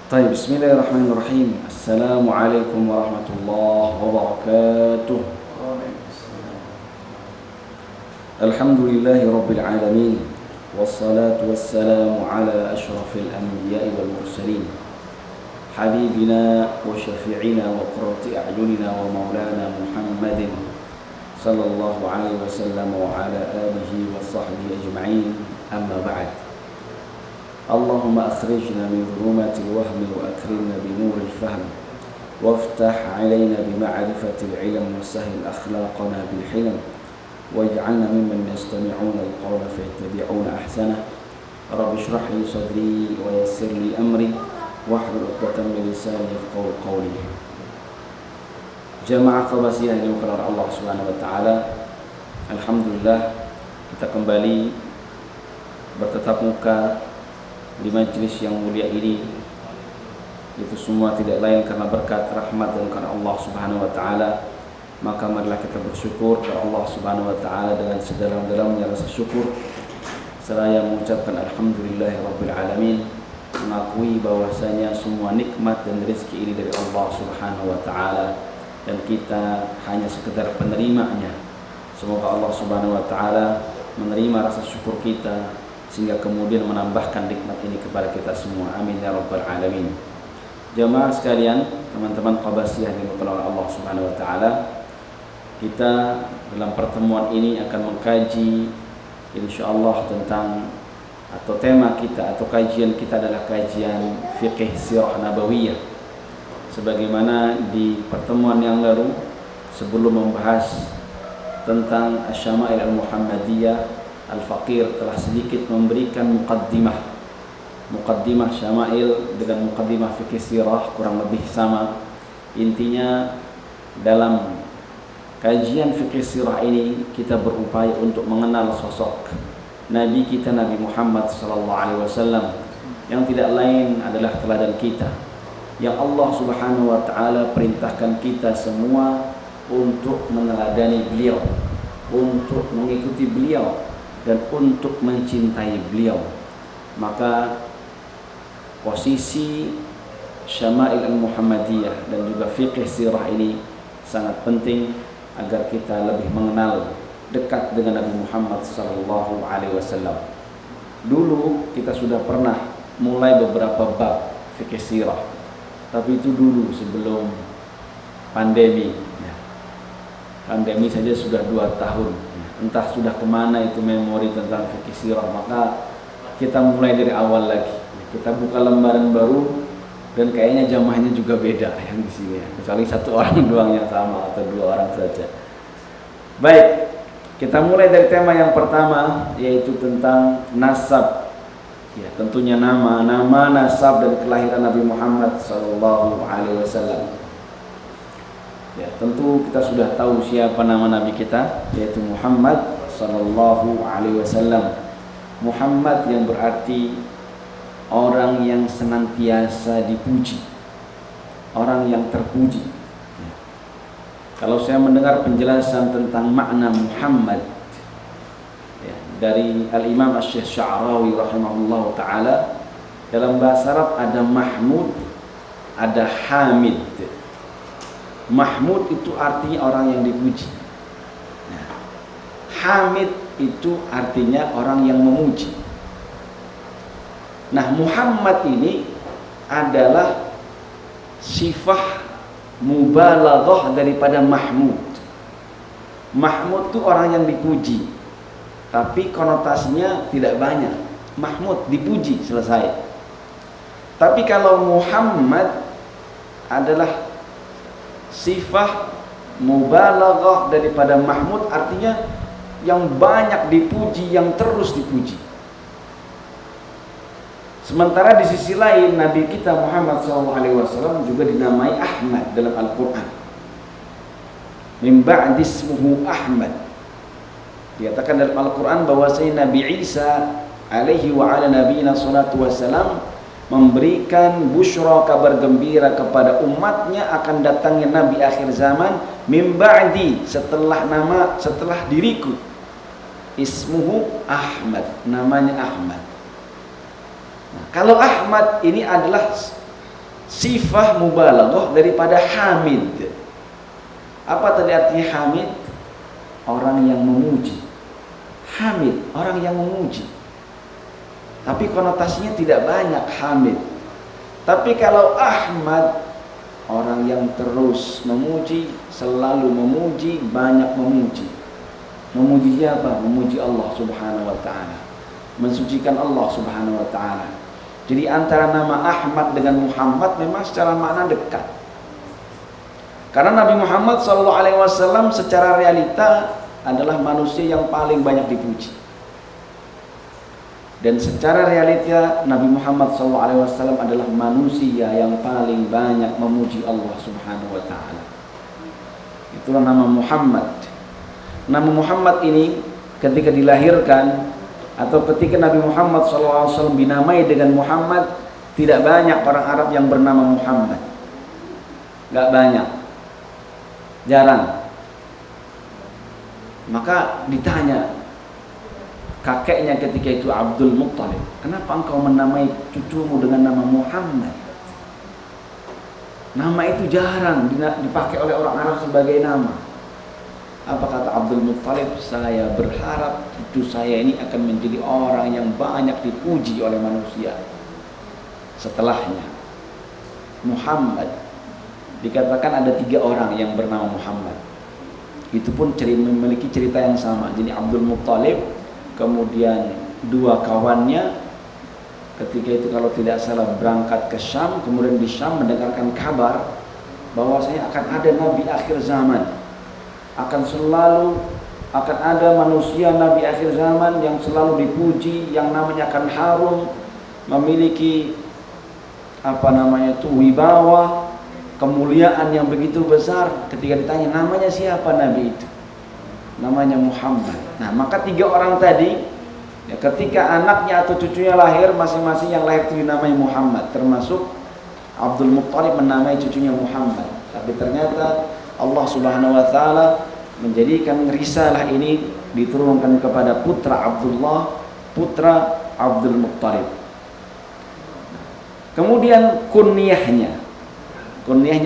طيب بسم الله الرحمن الرحيم. السلام عليكم ورحمة الله وبركاته. الحمد لله رب العالمين، والصلاة والسلام على أشرف الأنبياء والمرسلين، حبيبنا وشفيعنا وقرة أعيننا ومولانا محمد صلى الله عليه وسلم وعلى آله وصحبه أجمعين. أما بعد، اللهم أخرجنا من ظلمات الوهم وأكرمنا بنور الفهم، وافتح علينا بمعرفة العلم، وسهل أخلاقنا بالحلم، واجعلنا ممن يستمعون القول فيتبعون أحسنه. رب اشرح لي صدري ويسر لي أمري واحلل عقدة من لساني يفقهوا قولي. Jamaah Qabasiyah yang dimuliakan Allah Subhanahu wa taala. Alhamdulillah, kita kembali bertatap muka di majelis yang mulia ini. Itu semua tidak lain karena berkat rahmat dan karena Allah Subhanahu wa taala. Maka marilah kita bersyukur kepada Allah Subhanahu wa taala dengan sedalam-dalamnya rasa syukur, seraya mengucapkan alhamdulillahirabbil alamin, mengakui bahwasanya semua nikmat dan rezeki ini dari Allah Subhanahu wa taala dan kita hanya sekedar penerimanya. Semoga Allah Subhanahu wa taala menerima rasa syukur kita sehingga kemudian menambahkan nikmat ini kepada kita semua. Amin ya rabbal alamin. Jamaah sekalian, teman-teman Qabasiyah yang dimuliakan oleh Allah Subhanahu wa taala, kita dalam pertemuan ini akan mengkaji insyaallah tentang atau tema kita atau kajian kita adalah kajian fiqh sirah nabawiyah. Sebagaimana di pertemuan yang lalu sebelum membahas tentang Asy-Syama'il Al-Muhammadiyah, Al-Faqir telah sedikit memberikan muqaddimah Syama'il dengan muqaddimah fikih sirah kurang lebih sama. Intinya dalam kajian fikih sirah ini kita berupaya untuk mengenal sosok Nabi kita, Nabi Muhammad SAW, yang tidak lain adalah teladan kita, yang Allah Subhanahu wa taala perintahkan kita semua untuk meneladani beliau, untuk mengikuti beliau dan untuk mencintai beliau. Maka posisi Syama'il Al-Muhammadiyah dan juga fiqh sirah ini sangat penting agar kita lebih mengenal dekat dengan Nabi Muhammad SAW. Dulu kita sudah pernah mulai beberapa bab fiqh sirah, tapi itu dulu sebelum pandemi. Pandemi saja sudah 2 tahun. Entah sudah kemana itu memori tentang fikih sirah. Maka kita mulai dari awal lagi. Kita buka lembaran baru dan kayaknya jamaahnya juga beda yang di sini, kecuali 1 orang doang yang sama atau 2 orang saja. Baik, kita mulai dari tema yang pertama, yaitu tentang nasab. Ya, tentunya nama, nasab dan kelahiran Nabi Muhammad SAW. Ya, tentu kita sudah tahu siapa nama Nabi kita, yaitu Muhammad sallallahu alaihi wasallam. Muhammad yang berarti orang yang senantiasa dipuji, orang yang terpuji. Ya. Kalau saya mendengar penjelasan tentang makna Muhammad, ya, dari Al-Imam Asy-Syaikh Sya'rawi rahimahullah taala, dalam bahasa Arab ada Mahmud, ada Hamid. Mahmud itu artinya orang yang dipuji. Nah, Hamid itu artinya orang yang memuji. Nah, Muhammad ini adalah sifah mubalaghah daripada Mahmud. Mahmud itu orang yang dipuji, tapi konotasinya tidak banyak. Mahmud dipuji, selesai. Tapi kalau Muhammad adalah sifah mubalaghah daripada Mahmud, artinya yang banyak dipuji, yang terus dipuji. Sementara di sisi lain Nabi kita Muhammad SAW juga dinamai Ahmad dalam Al-Quran. Min ba'di ismuhu Ahmad. Dikatakan dalam Al-Quran bahwasanya Nabi Isa alaihi wa ala nabiyina salatu wassalam memberikan busyra, kabar gembira kepada umatnya akan datangnya Nabi akhir zaman, min ba'di, setelah diriku, ismuhu Ahmad, namanya Ahmad. Nah, kalau Ahmad ini adalah sifah mubalaghah daripada hamid. Apa tadi artinya hamid? Orang yang memuji. Hamid, orang yang memuji. Tapi konotasinya tidak banyak hamid. Tapi kalau Ahmad, orang yang terus memuji, selalu memuji, banyak memuji. Memuji siapa? Memuji Allah Subhanahu wa taala. Mensucikan Allah Subhanahu wa taala. Jadi antara nama Ahmad dengan Muhammad memang secara makna dekat. Karena Nabi Muhammad SAW secara realita adalah manusia yang paling banyak dipuji. Dan secara realita Nabi Muhammad SAW adalah manusia yang paling banyak memuji Allah Subhanahu wa taala. Itulah nama Muhammad. Nama Muhammad ini ketika dilahirkan atau ketika Nabi Muhammad SAW dinamai dengan Muhammad, tidak banyak orang Arab yang bernama Muhammad. Gak banyak, jarang. Maka ditanya kakeknya ketika itu, Abdul Muttalib, kenapa engkau menamai cucumu dengan nama Muhammad? Nama itu jarang dipakai oleh orang Arab sebagai nama. Apa kata Abdul Muttalib? Saya berharap cucu saya ini akan menjadi orang yang banyak dipuji oleh manusia setelahnya. Muhammad, dikatakan ada 3 orang yang bernama Muhammad. Itu pun memiliki cerita yang sama. Jadi Abdul Muttalib, kemudian 2 kawannya, ketika itu kalau tidak salah berangkat ke Syam, kemudian di Syam mendengarkan kabar bahwasanya akan ada nabi akhir zaman. Akan ada manusia nabi akhir zaman yang selalu dipuji, yang namanya akan harum, memiliki wibawa, kemuliaan yang begitu besar. Ketika ditanya namanya siapa nabi itu, namanya Muhammad. Nah, maka 3 orang tadi, ya, ketika anaknya atau cucunya lahir, masing-masing yang lahir itu dinamai Muhammad, termasuk Abdul Muttalib menamai cucunya Muhammad. Tapi ternyata Allah Subhanahu wa taala menjadikan risalah ini diturunkan kepada putra Abdullah, putra Abdul Muttalib. Kemudian kunyahnya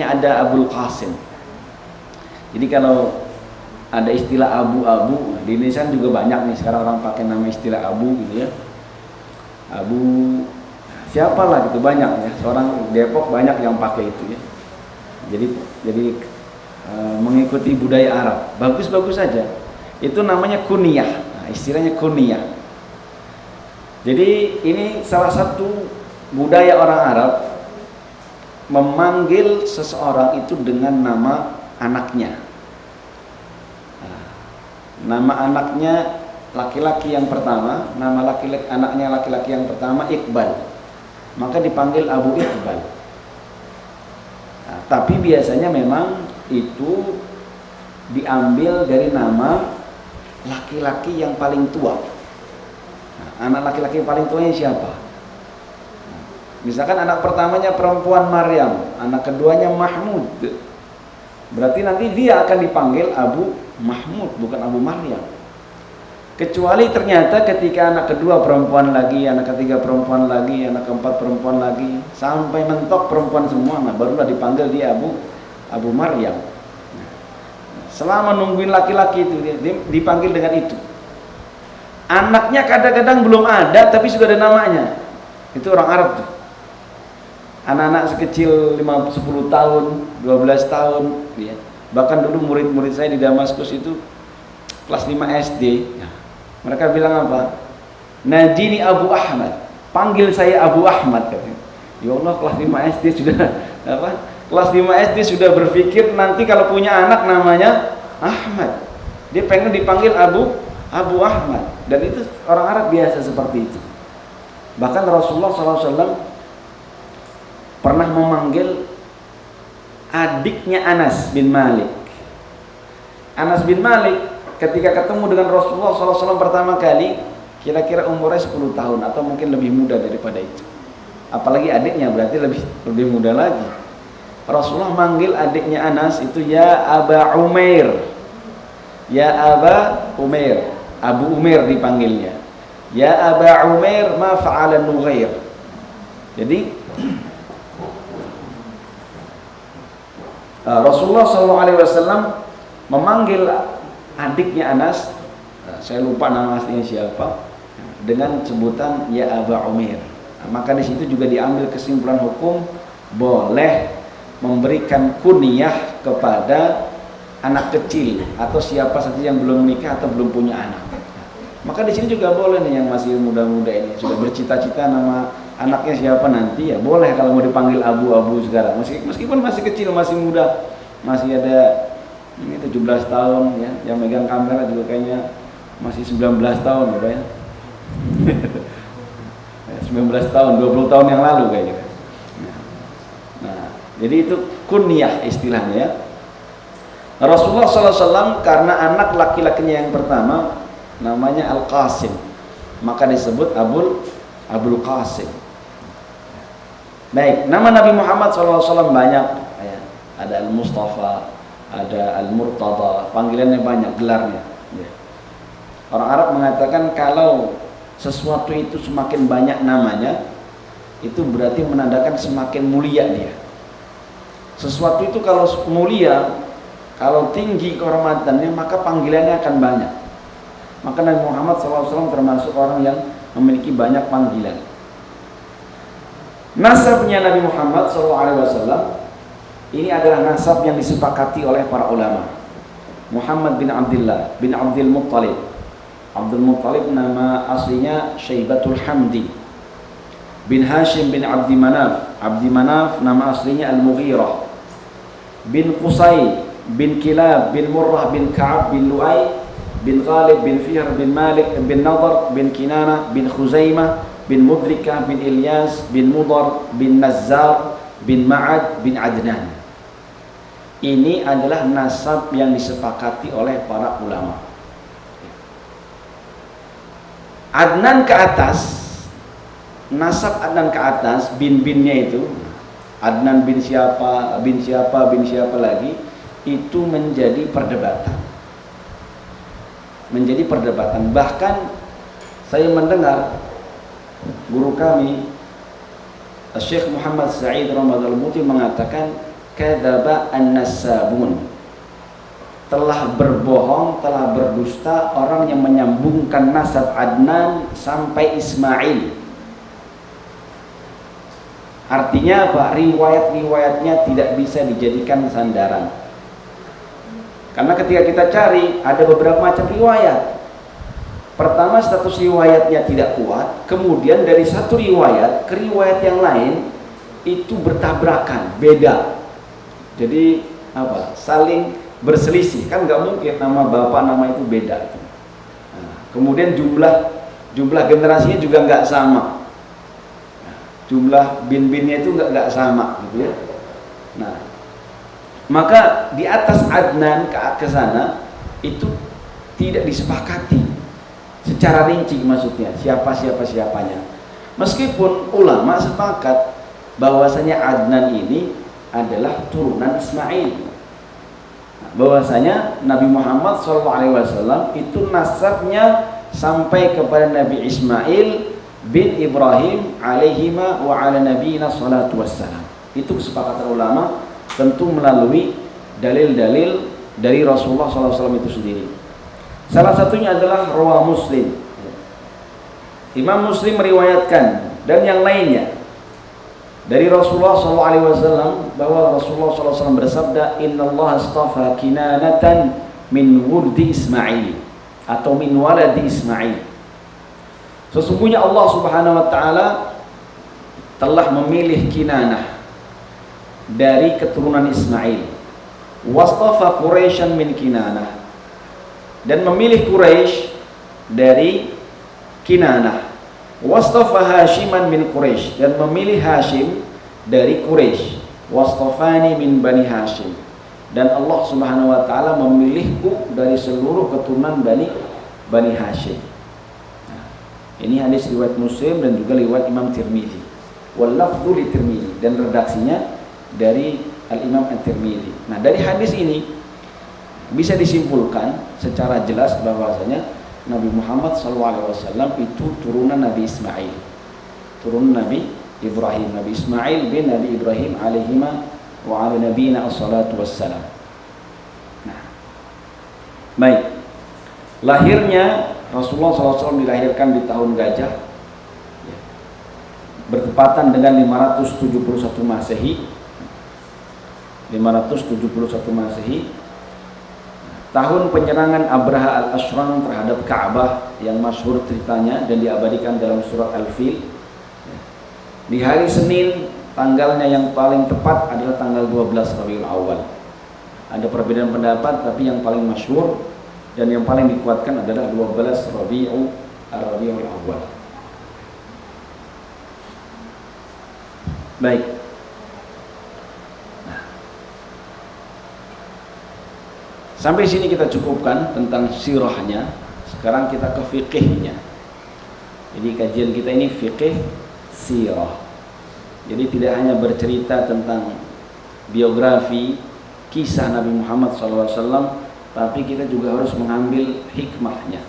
ada Abul Qasim. Jadi kalau ada istilah abu-abu, di Indonesia juga banyak nih sekarang orang pakai nama istilah abu gitu ya. Abu siapalah gitu, banyak ya. Seorang Depok banyak yang pakai itu ya. Jadi mengikuti budaya Arab, bagus-bagus saja. Itu namanya kunyah. Nah, istilahnya kunyah. Jadi ini salah satu budaya orang Arab memanggil seseorang itu dengan nama anaknya. Nah, nama anaknya laki-laki yang pertama, anaknya laki-laki yang pertama Iqbal, maka dipanggil Abu Iqbal. Nah, tapi biasanya memang itu diambil dari nama laki-laki yang paling tua. Nah, anak laki-laki yang paling tuanya siapa? Nah, misalkan anak pertamanya perempuan Maryam, anak keduanya Mahmud, berarti nanti dia akan dipanggil Abu Mahmud, bukan Abu Maryam. Kecuali ternyata ketika anak kedua perempuan lagi, anak ketiga perempuan lagi, anak keempat perempuan lagi, sampai mentok perempuan semua, nah barulah dipanggil dia Abu Maryam. Selama nungguin laki-laki itu dia dipanggil dengan itu. Anaknya kadang-kadang belum ada tapi sudah ada namanya. Itu orang Arab tuh. Anak-anak sekecil 10 tahun, 12 tahun ya. Bahkan dulu murid-murid saya di Damaskus itu kelas 5 SD. Nah, mereka bilang apa? Nadini Abu Ahmad. Panggil saya Abu Ahmad katanya. Ya Allah, kelas 5 SD sudah Kelas 5 SD sudah berpikir nanti kalau punya anak namanya Ahmad. Dia pengen dipanggil Abu Ahmad. Dan itu orang Arab biasa seperti itu. Bahkan Rasulullah SAW pernah memanggil adiknya Anas bin Malik. Anas bin Malik ketika ketemu dengan Rasulullah SAW pertama kali, kira-kira umurnya 10 tahun atau mungkin lebih muda daripada itu. Apalagi adiknya berarti lebih muda lagi. Rasulullah manggil adiknya Anas itu ya Aba Umair. Ya Aba Umair. Abu Umair dipanggilnya. Ya Aba Umair ma fa'ala Nughair. Jadi Rasulullah SAW memanggil adiknya Anas, saya lupa nama aslinya siapa, dengan sebutan ya Aba Umair. Maka di situ juga diambil kesimpulan hukum boleh memberikan kunyah kepada anak kecil atau siapa saja yang belum menikah atau belum punya anak. Maka di sini juga boleh nih yang masih muda-muda ini sudah bercita-cita nama anaknya siapa nanti, ya boleh kalau mau dipanggil abu-abu sekarang. Meskipun masih kecil, masih muda, masih ada ini 17 tahun ya, yang megang kamera juga kayaknya masih 19 tahun ya, 19 tahun, 20 tahun yang lalu kayaknya. Nah, jadi itu kunyah istilahnya ya. Rasulullah SAW karena anak laki-lakinya yang pertama namanya Al-Qasim, maka disebut Abul Qasim. Baik, nama Nabi Muhammad SAW banyak ya. Ada Al-Mustafa, ada Al-Murtada, panggilannya banyak, gelarnya ya. Orang Arab mengatakan kalau sesuatu itu semakin banyak namanya, itu berarti menandakan semakin mulia dia. Sesuatu itu kalau mulia, kalau tinggi kehormatannya, maka panggilannya akan banyak. Maka Nabi Muhammad SAW termasuk orang yang memiliki banyak panggilan. Nasabnya Nabi Muhammad SAW ini adalah nasab yang disepakati oleh para ulama. Muhammad bin Abdullah bin Abdul Muttalib. Abdul Muttalib nama aslinya Syaibatul Hamdi. Bin Hashim bin Abdi Manaf. Abdi Manaf nama aslinya Al-Mughirah. Bin Qusay bin Kilab bin Murrah bin Ka'ab bin Lu'ay bin Ghalib bin Fihr bin Malik bin Nadar bin Kinanah bin Khuzaimah bin Mudrikah bin Ilyas bin Mudar bin Nazzar bin Ma'ad bin Adnan. Ini adalah nasab yang disepakati oleh para ulama. Adnan ke atas, nasab Adnan ke atas, bin-binnya itu Adnan bin siapa, bin siapa, bin siapa lagi, itu menjadi perdebatan. Menjadi perdebatan. Bahkan saya mendengar guru kami Syekh Muhammad Sa'id Ramadhan Al-Muti mengatakan kadzaba an-nasabun, telah berbohong, telah berdusta orang yang menyambungkan nasab Adnan sampai Ismail. Artinya apa? Riwayat-riwayatnya tidak bisa dijadikan sandaran. Karena ketika kita cari ada beberapa macam riwayat. Pertama, status riwayatnya tidak kuat, kemudian dari satu riwayat ke riwayat yang lain itu bertabrakan, beda. Jadi apa? Saling berselisih, kan nggak mungkin nama bapak nama itu beda. Nah, kemudian jumlah generasinya juga nggak sama, jumlah bin-binnya itu nggak sama, gitu ya. Nah, maka di atas Adnan ke sana itu tidak disepakati secara rinci, maksudnya siapanya. Meskipun ulama sepakat bahwasanya Adnan ini adalah turunan Ismail. Bahwasanya Nabi Muhammad SAW itu nasabnya sampai kepada Nabi Ismail bin Ibrahim alaihima wa ala nabiyina salatu wassalam. Itu kesepakatan ulama, tentu melalui dalil-dalil dari Rasulullah SAW itu sendiri. Salah satunya adalah Rawah Muslim. Imam Muslim meriwayatkan dan yang lainnya dari Rasulullah SAW bahwa Rasulullah SAW bersabda, Inna Allah astafa kinanatan min wurdi Ismail atau min waladi Ismail. Sesungguhnya Allah Subhanahu Wa Taala telah memilih Kinanah dari keturunan Ismail. Wastafa Quraisyan min Kinanah, dan memilih Quraisy dari Kinanah. Wastafa Hashiman min Quraisy, dan memilih Hashim dari Quraisy. Wastafani min Bani Hashim, dan Allah Subhanahu wa taala memilihku dari seluruh keturunan Bani Hashim. Nah, ini hadis riwayat Muslim dan juga riwayat Imam Tirmidzi. Wal lafdhu li Tirmidzi, dan redaksinya dari Al-Imam At-Tirmidzi. Nah, dari hadis ini bisa disimpulkan secara jelas bahwasanya Nabi Muhammad SAW itu turunan Nabi Ismail, turunan Nabi Ibrahim. Nabi Ismail bin Nabi Ibrahim alaihima wa ala nabiyina assalatu wassalam. Nah, baik. Lahirnya Rasulullah SAW dilahirkan di tahun gajah, bertepatan dengan 571 Masehi. 571 Masehi, tahun penyerangan Abraha al-Ashram terhadap Ka'bah yang masyhur ceritanya dan diabadikan dalam surat Al-Fil. Di hari Senin, tanggalnya yang paling tepat adalah tanggal 12 Rabiul Awal. Ada perbedaan pendapat, tapi yang paling masyhur dan yang paling dikuatkan adalah 12 Rabiul Awal. Baik. Nah, sampai sini kita cukupkan tentang sirahnya. Sekarang kita ke fikihnya. Jadi kajian kita ini fikih sirah. Jadi tidak hanya bercerita tentang biografi, kisah Nabi Muhammad SAW, tapi kita juga harus mengambil hikmahnya,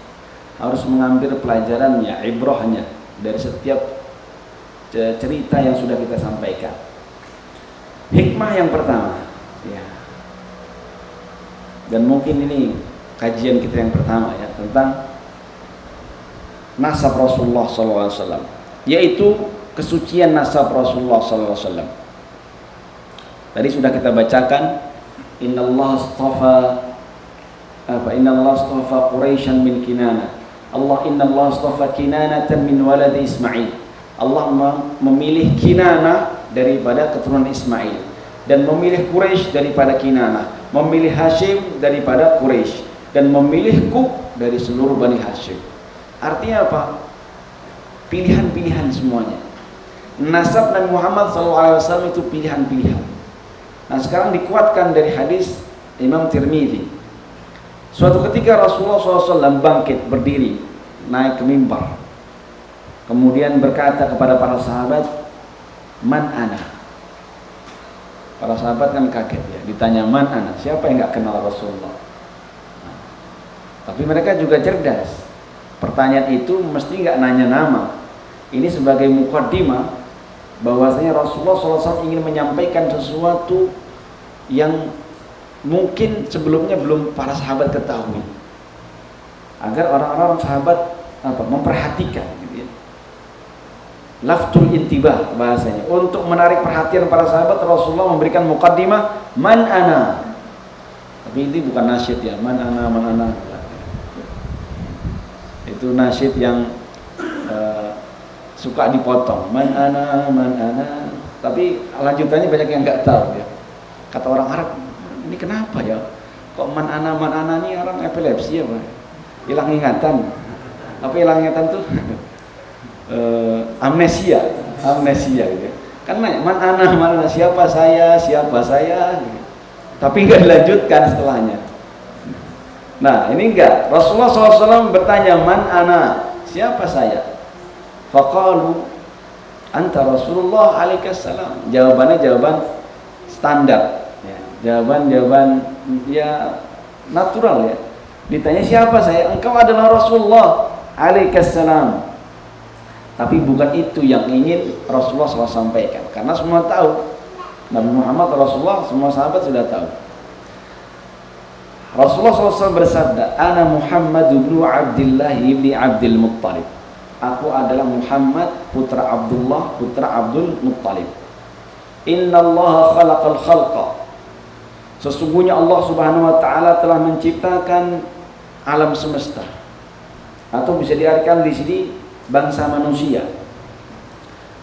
harus mengambil pelajarannya, ibrahnya dari setiap cerita yang sudah kita sampaikan. Hikmah yang pertama, ya, dan mungkin ini kajian kita yang pertama ya, tentang nasab Rasulullah SAW, yaitu kesucian nasab Rasulullah SAW. Tadi sudah kita bacakan, Innallaha astafa Quraisyan min Kinana. Innallaha astafa Kinanatan min walad Ismail. Allah memilih Kinana daripada keturunan Ismail, dan memilih Quraisy daripada Kinana, memilih Hashim daripada Quraisy, dan memilihku dari seluruh Bani Hashim. Artinya apa? Pilihan-pilihan semuanya. Nasab Nabi Muhammad SAW itu pilihan-pilihan. Nah, sekarang dikuatkan dari hadis Imam Tirmidzi. Suatu ketika Rasulullah SAW bangkit berdiri, naik ke mimbar, kemudian berkata kepada para sahabat, Man ana? Para sahabat kan kaget ya, ditanya Man ana, siapa yang gak kenal Rasulullah? Nah, tapi mereka juga cerdas. Pertanyaan itu mesti gak nanya nama. Ini sebagai muqaddimah bahwasanya Rasulullah SAW ingin menyampaikan sesuatu yang mungkin sebelumnya belum para sahabat ketahui, agar orang-orang sahabat memperhatikan gitu ya. Laftul intibah bahasanya, untuk menarik perhatian para sahabat. Rasulullah memberikan muqaddimah, Man ana. Tapi ini bukan nasyid ya, Man ana, Man ana. Itu nasyid yang suka dipotong, Man ana, Man ana. Tapi lanjutannya banyak yang nggak tahu ya. Kata orang Arab, ini kenapa ya? Kok Man ana ini orang epilepsi ya, Pak? Hilang ingatan. Apa hilang ingatan tuh? Amnesia gitu. Karena Man ana, siapa saya gitu. Tapi nggak dilanjutkan setelahnya. Nah, ini enggak. Rasulullah SAW bertanya, Man ana, siapa saya? Faqalu anta Rasulullah alaikassalam. Jawabannya jawaban standar ya, jawaban ya natural ya. Ditanya siapa saya? Engkau adalah Rasulullah alaikassalam. Tapi bukan itu yang ingin Rasulullah SAW sampaikan, karena semua tahu Nabi Muhammad Rasulullah, semua sahabat sudah tahu. Rasulullah SAW bersabda, Ana Muhammad ibn Abdullah ibn Abdul Muttalib. Aku adalah Muhammad putra Abdullah putra Abdul Muttalib. Innallaha khalaqal khalqa. Sesungguhnya Allah Subhanahu wa taala telah menciptakan alam semesta. Atau bisa diartikan di sini bangsa manusia.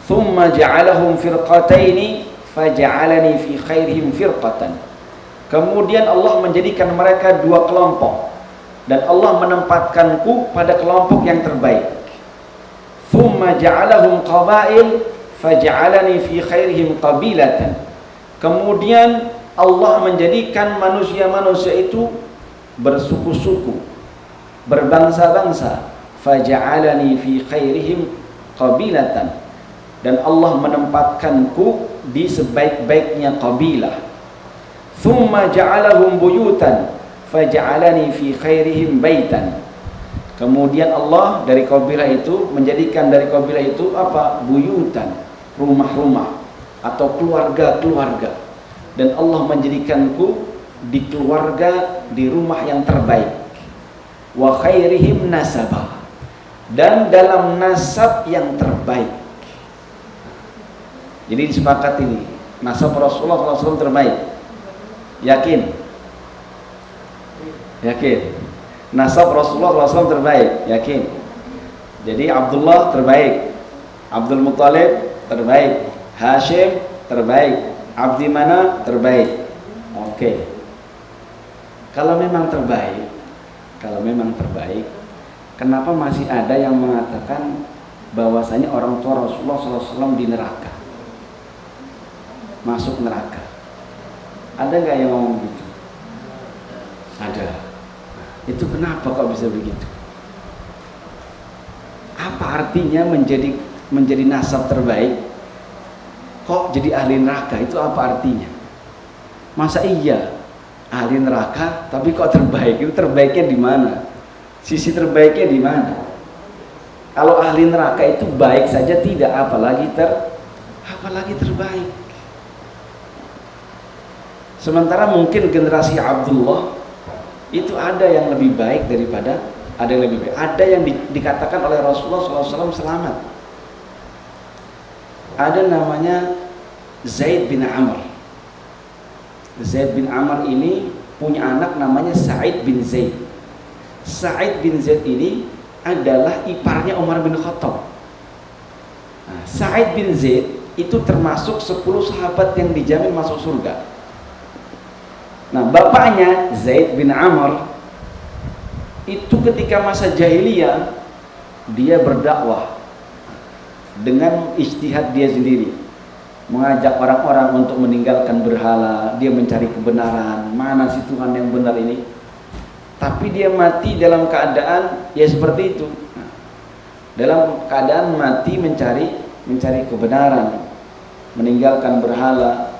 Thumma ja'alahum firqataini faja'alani fi khairihim firqatan. Kemudian Allah menjadikan mereka dua kelompok, dan Allah menempatkanku pada kelompok yang terbaik. Thumma ja'alahum qabail faja'alani fi khairihim qabilatan. Kemudian Allah menjadikan manusia-manusia itu bersuku-suku, berbangsa-bangsa. Faja'alani fi khairihim qabilatan. Dan Allah menempatkanku di sebaik-baiknya qabilah. Thumma ja'alahum buyutan faja'alani fi khairihim baitan. Kemudian Allah dari kabilah itu menjadikan dari kabilah itu apa? Buyutan, rumah-rumah atau keluarga-keluarga. dan Allah menjadikanku di keluarga, di rumah yang terbaik. Wa khairihim nasaba, dan dalam nasab yang terbaik. Jadi disepakati ini, nasab Rasulullah SAW terbaik. Yakin? Yakin? Nasab Rasulullah SAW terbaik. Yakin? Jadi Abdullah terbaik, Abdul Muttalib terbaik, Hashim terbaik, Abdi Manaf terbaik. Oke. Kalau memang terbaik, kenapa masih ada yang mengatakan bahwasanya orang tua Rasulullah SAW di neraka, masuk neraka? Ada nggak yang ngomong gitu? Ada. Itu kenapa kok bisa begitu? Apa artinya menjadi nasab terbaik kok jadi ahli neraka? Itu apa artinya? Masa iya ahli neraka tapi kok terbaik? Itu terbaiknya di mana? Sisi terbaiknya di mana? Kalau ahli neraka itu baik saja tidak, apalagi terbaik. Sementara mungkin generasi Abdullah itu ada yang lebih baik daripada, ada yang lebih baik. Ada yang dikatakan oleh Rasulullah SAW selamat. Ada namanya Zaid bin Amr. Zaid bin Amr ini punya anak namanya Sa'id bin Zaid. Sa'id bin Zaid ini adalah iparnya Umar bin Khattab. Nah, Sa'id bin Zaid itu termasuk 10 sahabat yang dijamin masuk surga. Nah, bapaknya Zaid bin Amr itu ketika masa jahiliyah dia berdakwah dengan ijtihad dia sendiri, mengajak orang-orang untuk meninggalkan berhala. Dia mencari kebenaran, mana sih Tuhan yang benar ini. Tapi dia mati dalam keadaan ya seperti itu. Nah, dalam keadaan mati mencari kebenaran, meninggalkan berhala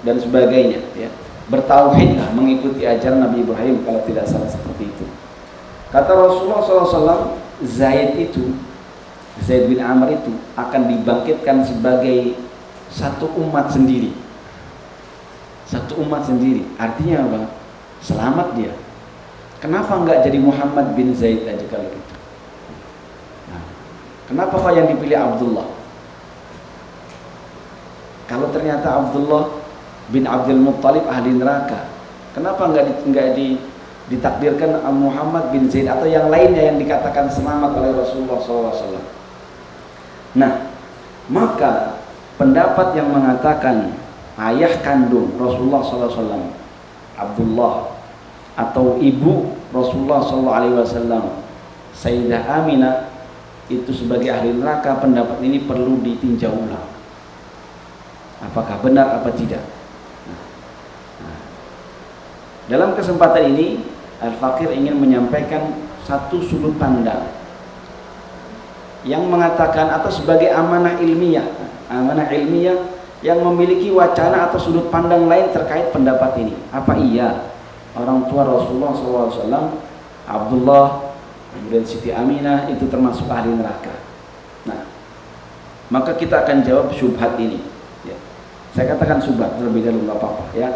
dan sebagainya, ya. Bertauhidlah, mengikuti ajaran Nabi Ibrahim kalau tidak salah seperti itu. Kata Rasulullah SAW, Zaid bin Amr itu akan dibangkitkan sebagai satu umat sendiri. Satu umat sendiri. Artinya apa? Selamat dia. Kenapa enggak jadi Muhammad bin Zaid aja kalau gitu? Nah, kenapa kok yang dipilih Abdullah? Kalau ternyata Abdullah bin Abdul Muttalib ahli neraka, kenapa enggak ditakdirkan Muhammad bin Zaid atau yang lainnya yang dikatakan selamat oleh Rasulullah SAW? Nah, maka pendapat yang mengatakan ayah kandung Rasulullah SAW, Abdullah, atau ibu Rasulullah SAW, Sayyidah Aminah, itu sebagai ahli neraka, pendapat ini perlu ditinjau ulang. Apakah benar apa tidak? Dalam kesempatan ini Al-Fakir ingin menyampaikan satu sudut pandang yang mengatakan atau sebagai amanah ilmiah yang memiliki wacana atau sudut pandang lain terkait pendapat ini. Apa iya orang tua Rasulullah SAW, Abdullah, kemudian Siti Aminah itu termasuk ahli neraka? Nah, maka kita akan jawab syubhat ini, ya. Saya katakan syubhat terlebih dahulu, nggak apa-apa, ya.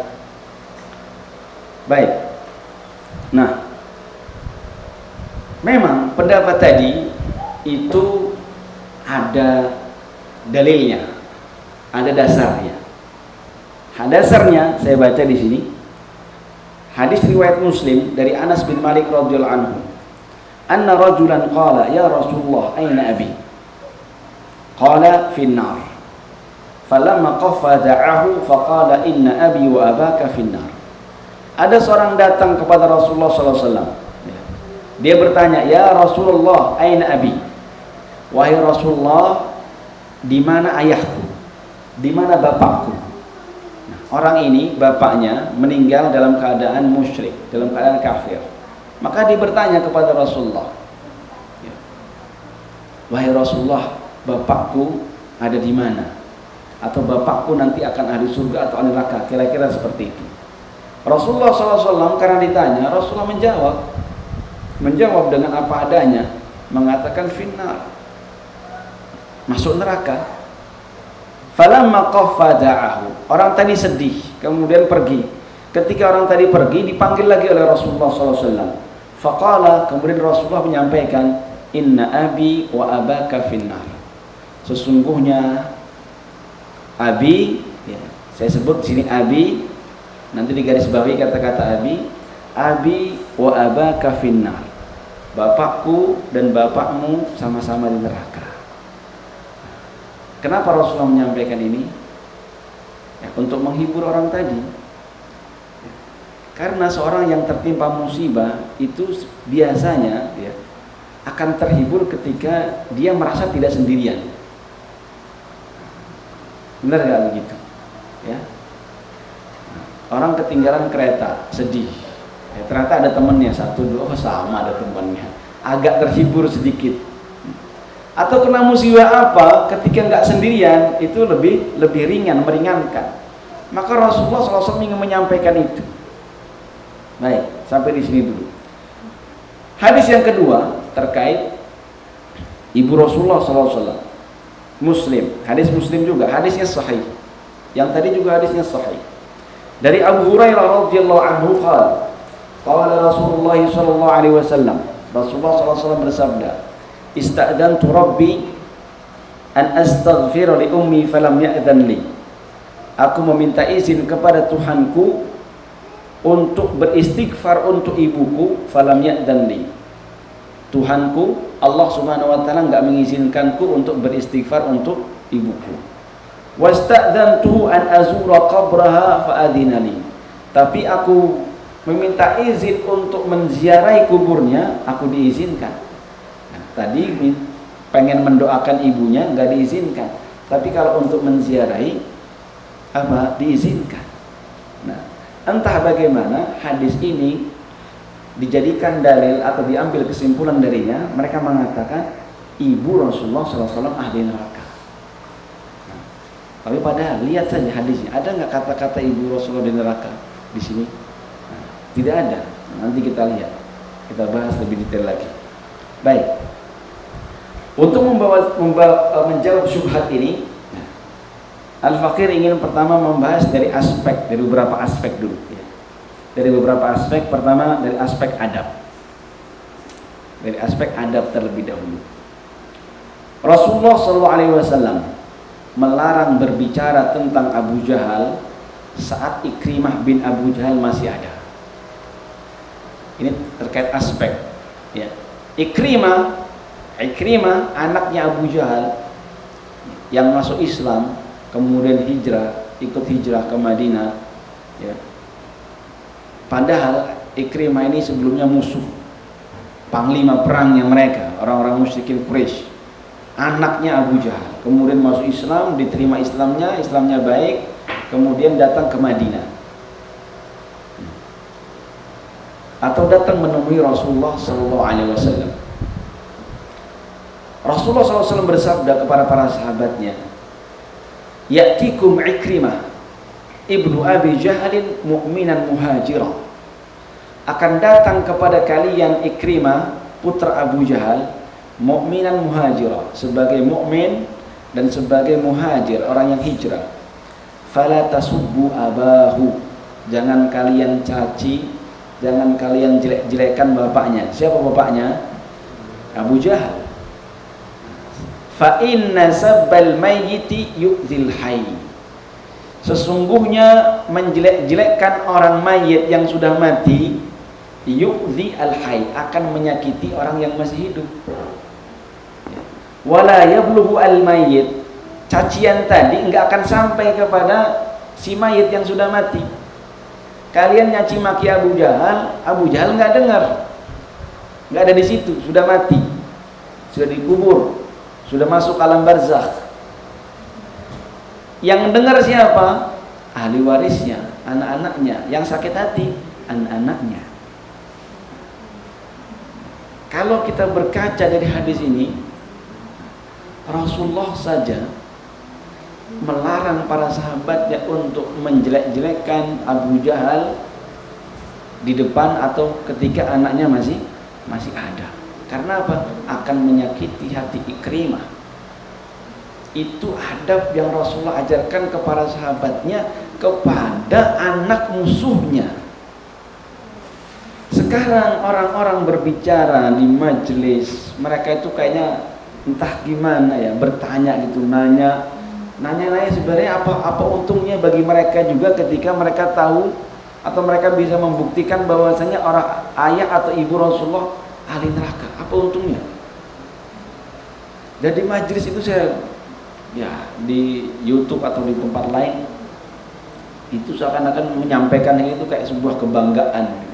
Baik. Nah, memang pendapat tadi itu ada dalilnya, ada dasarnya. Dasarnya saya baca di sini. Hadis riwayat Muslim dari Anas bin Malik radhiyallahu anhu. Anna rajulan qala, ya Rasulullah, aina abi? Qala fin nar. Falamma qaffa da'ahu faqala inna abi wa abaka fin nar. Ada seorang datang kepada Rasulullah SAW. Dia bertanya, ya Rasulullah, aina abi? Wahai Rasulullah, di mana ayahku? Di mana bapakku? Nah, orang ini bapaknya meninggal dalam keadaan musyrik, dalam keadaan kafir. Maka dia bertanya kepada Rasulullah, wahai Rasulullah, bapakku ada di mana? Atau bapakku nanti akan ahli surga atau ahli neraka? Kira-kira seperti itu. Rasulullah SAW karena ditanya, Rasulullah menjawab dengan apa adanya, mengatakan finnar, masuk neraka. Falamma qaffa da'ahu. Orang tadi sedih, kemudian pergi. Ketika orang tadi pergi, dipanggil lagi oleh Rasulullah SAW. Faqala, kemudian Rasulullah menyampaikan, inna abi wa abaka finnar. Sesungguhnya abi, ya, saya sebut sini abi, nanti di garis bawahi kata-kata abi wa abaka finnar. Bapakku dan bapakmu sama-sama di neraka. Kenapa Rasulullah menyampaikan ini? Ya, untuk menghibur orang tadi. Karena seorang yang tertimpa musibah itu biasanya ya, akan terhibur ketika dia merasa tidak sendirian. Benar nggak begitu? Ya. Orang ketinggalan kereta, sedih. Ya, ternyata ada temannya, satu dua, oh sama ada temannya. Agak terhibur sedikit. Atau kena musibah apa, ketika nggak sendirian itu lebih ringan, meringankan. Maka Rasulullah SAW ingin menyampaikan itu. Baik, sampai di sini dulu. Hadis yang kedua terkait ibu Rasulullah SAW, Muslim, hadis Muslim juga, hadisnya sahih. Yang tadi juga hadisnya sahih. Dari Abu Hurairah radhiyallahu anhu qala Rasulullah sallallahu alaihi wasallam, Rasulullah SAW bersabda, ista'dzantu rabbi an astaghfira li ummi falam ya'dzan li. Aku meminta izin kepada Tuhanku untuk beristighfar untuk ibuku, falam ya'dzan li. Tuhanku Allah Subhanahu wa taala enggak mengizinkanku untuk beristighfar untuk ibuku. Wasta'dzantuhu an azura qabraha fa adzina li. Tapi aku meminta izin untuk menziarahi kuburnya, aku diizinkan. Nah, tadi pengen mendoakan ibunya enggak diizinkan. Tapi kalau untuk menziarahi apa? Diizinkan. Nah, entah bagaimana hadis ini dijadikan dalil atau diambil kesimpulan darinya, mereka mengatakan ibu Rasulullah SAW ahli neraka. Nah, tapi padahal lihat saja hadisnya, ada nggak kata-kata ibu Rasulullah di neraka di sini? Nah, tidak ada. Nanti kita lihat, kita bahas lebih detail lagi. Baik, untuk menjawab syubhat ini, Al-Fakir ingin pertama membahas dari beberapa aspek dulu ya. Dari beberapa aspek, pertama dari aspek adab. Dari aspek adab terlebih dahulu. Rasulullah SAW melarang berbicara tentang Abu Jahal saat Ikrimah bin Abu Jahal masih ada. Ini terkait aspek ya. Ikrimah anaknya Abu Jahal yang masuk Islam, kemudian ikut hijrah ke Madinah ya. Padahal Ikrimah ini sebelumnya musuh, panglima perangnya mereka, orang-orang musyrikin Quraisy. Anaknya Abu Jahal, kemudian masuk Islam, diterima Islamnya baik, kemudian datang ke Madinah. Atau datang menemui Rasulullah SAW. Rasulullah SAW bersabda kepada para sahabatnya, ya'tikum Ikrimah ibnu Abi Jahalin mu'minan muhajirah. Akan datang kepada kalian Ikrimah putra Abu Jahal, mu'minan muhajirah, sebagai mukmin dan sebagai muhajir, orang yang hijrah. Fala tasubbu abahu, jangan kalian caci, jangan kalian jelek-jelekkan bapaknya. Siapa bapaknya? Abu Jahal. Fa inna sabbal mayyiti yu'dzil hayy. Sesungguhnya menjelek-jelekkan orang mayit yang sudah mati, yu'dzi al-hayy, akan menyakiti orang yang masih hidup. Wala yablughu al-mayyit, cacian tadi enggak akan sampai kepada si mayit yang sudah mati. Kalian nyaci maki Abu Jahal enggak dengar. Enggak ada di situ, sudah mati. Sudah dikubur, sudah masuk alam barzakh. Yang dengar siapa? Ahli warisnya, anak-anaknya. Yang sakit hati, anak-anaknya. Kalau kita berkaca dari hadis ini, Rasulullah saja melarang para sahabatnya untuk menjelek-jelekkan Abu Jahal di depan atau ketika anaknya masih ada. Karena apa? Akan menyakiti hati Ikrimah. Itu adab yang Rasulullah ajarkan kepada sahabatnya kepada anak musuhnya. Sekarang orang-orang berbicara di majelis, mereka itu kayaknya entah gimana ya, bertanya gitu, nanya sebenarnya apa untungnya bagi mereka juga ketika mereka tahu atau mereka bisa membuktikan bahwasanya orang ayah atau ibu Rasulullah ahli neraka. Apa untungnya? Dan di majelis itu saya ya di YouTube atau di tempat lain itu seakan-akan menyampaikan ini itu kayak sebuah kebanggaan gitu.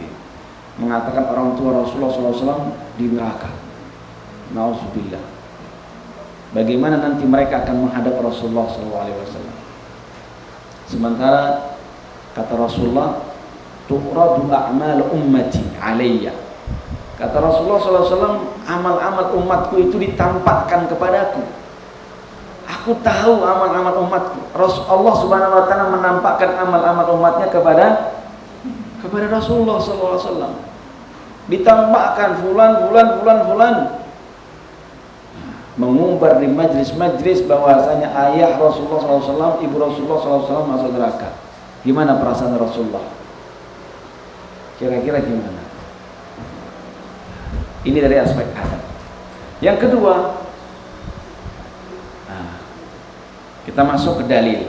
Mengatakan orang tua Rasulullah SAW di neraka. Nauzubillah. Bagaimana nanti mereka akan menghadap Rasulullah SAW? Sementara kata Rasulullah, tu'radu a'mal ummati alayya. Kata Rasulullah SAW, amal-amal umatku itu ditampakkan kepadaku. Aku tahu amal-amal umatku. Allah Subhanahu Wa Taala menampakkan amal-amal umatnya kepada Rasulullah SAW. Ditampakkan fulan mengumbar di majlis-majlis bahwasanya ayah Rasulullah SAW, ibu Rasulullah SAW masuk neraka. Gimana perasaan Rasulullah? Kira-kira gimana? Ini dari aspek adab. Yang kedua, kita masuk ke dalil.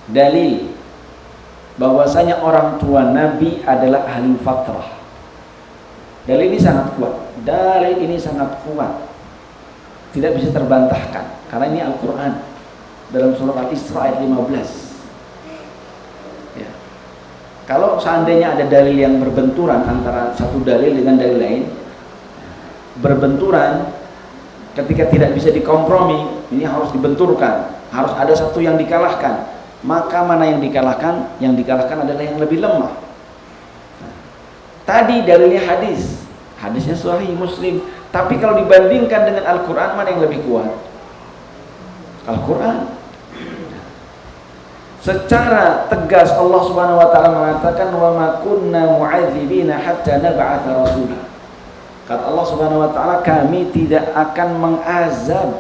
Dalil bahwasanya orang tua Nabi adalah ahli fatrah. Dalil ini sangat kuat. Dalil ini sangat kuat. Tidak bisa terbantahkan karena ini Al-Qur'an dalam surah Al-Isra ayat 15. Ya. Kalau seandainya ada dalil yang berbenturan antara satu dalil dengan dalil lain, berbenturan ketika tidak bisa dikompromi, ini harus dibenturkan, harus ada satu yang dikalahkan. Maka mana yang dikalahkan? Yang dikalahkan adalah yang lebih lemah. Tadi dalilnya hadisnya Sahih Muslim. Tapi kalau dibandingkan dengan Al-Quran, mana yang lebih kuat? Al-Quran. Secara tegas Allah Subhanahu Wa Taala mengatakan, wa ma kunna mu'adzibina hatta nab'atha rasula. Kata Allah Subhanahu Wa Taala, kami tidak akan mengazab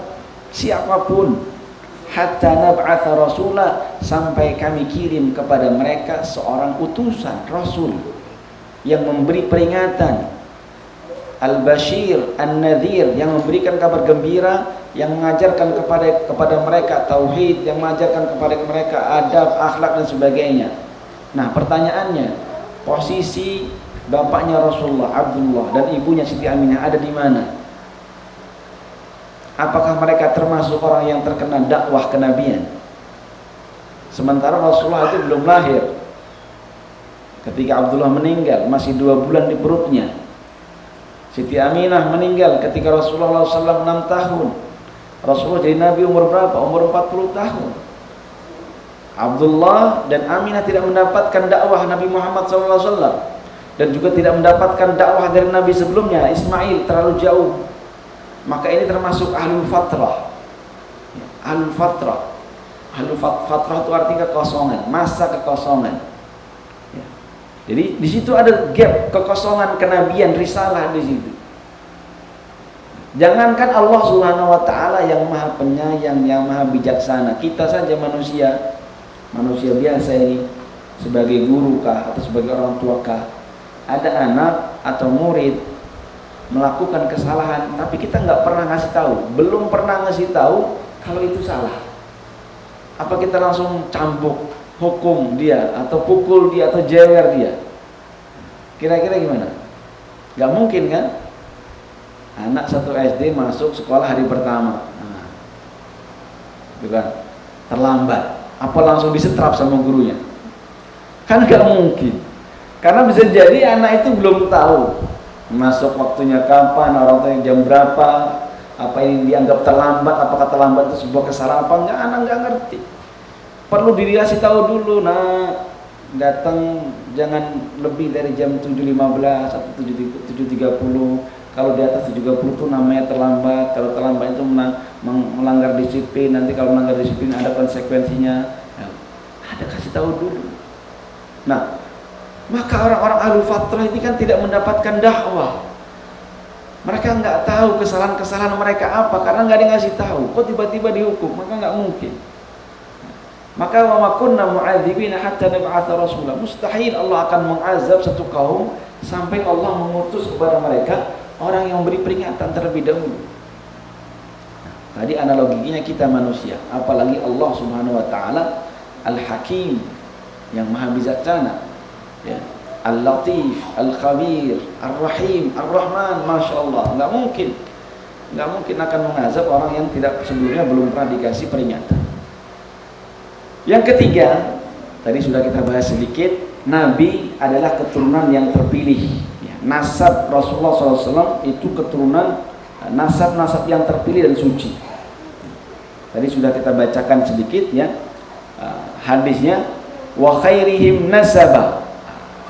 siapapun hatta nab'atha rasula, sampai kami kirim kepada mereka seorang utusan rasul yang memberi peringatan, al-bashir, an-nadhir, yang memberikan kabar gembira, yang mengajarkan kepada mereka tauhid, yang mengajarkan kepada mereka adab, akhlak dan sebagainya. Nah, pertanyaannya, posisi bapaknya Rasulullah Abdullah dan ibunya Siti Aminah ada di mana? Apakah mereka termasuk orang yang terkena dakwah kenabian? Sementara Rasulullah itu belum lahir. Ketika Abdullah meninggal, masih 2 bulan di perutnya. Siti Aminah meninggal ketika Rasulullah SAW 6 tahun. Rasulullah jadi Nabi umur berapa? Umur 40 tahun. Abdullah dan Aminah tidak mendapatkan dakwah Nabi Muhammad SAW. Dan juga tidak mendapatkan dakwah dari Nabi sebelumnya, Ismail, terlalu jauh. Maka ini termasuk ahlul fatrah. Ahlul fatrah. Ahlul fatrah itu artinya kekosongan, masa kekosongan. Ya. Jadi di situ ada gap kekosongan kenabian, risalah di situ. Jangankan Allah Subhanahu Wa Taala yang maha penyayang, yang maha bijaksana, kita saja manusia biasa ini, sebagai guru kah atau sebagai orang tua kah, ada anak atau murid melakukan kesalahan, tapi kita nggak pernah ngasih tahu, belum pernah ngasih tahu kalau itu salah. Apa kita langsung cambuk, hukum dia, atau pukul dia, atau jewer dia? Kira-kira gimana? Nggak mungkin kan? Anak 1 SD masuk sekolah hari pertama, itu kan terlambat, apa langsung disetrap sama gurunya? Kan nggak mungkin, karena bisa jadi anak itu belum tahu masuk waktunya kapan, orang tuanya jam berapa, apa ini dianggap terlambat, apakah terlambat itu sebuah kesalahan apa enggak, anak enggak ngerti. Perlu dikasih tahu dulu, nah datang jangan lebih dari jam 7.15 atau 7.30. Kalau di atas 7.30 itu namanya terlambat. Kalau terlambat itu melanggar disiplin, nanti kalau melanggar disiplin ada konsekuensinya. Nah, ada kasih tahu dulu. Nah, maka orang-orang ahlul fatrah ini kan tidak mendapatkan dakwah. Mereka nggak tahu kesalahan-kesalahan mereka apa karena nggak dikasih tahu. Kok tiba-tiba dihukum? Maka nggak mungkin. Maka wa ma kunna mu'adzibina hatta nab'atha rasulah. Mustahil Allah akan mengazab satu kaum sampai Allah mengutus kepada mereka orang yang memberi peringatan terlebih dahulu. Tadi analoginya kita manusia, apalagi Allah Subhanahu wa taala Al-Hakim yang maha bijaksana, ya. Al-Latif, Al-Khabir, Ar-Rahim, Ar-Rahman, Masya Allah. Nggak mungkin akan mengazab orang yang tidak sebelumnya belum pernah dikasih peringatan. Yang ketiga, tadi sudah kita bahas sedikit, Nabi adalah keturunan yang terpilih. Nasab Rasulullah SAW itu keturunan nasab-nasab yang terpilih dan suci. Tadi sudah kita bacakan sedikit, ya, hadisnya, wa khairihim nasaba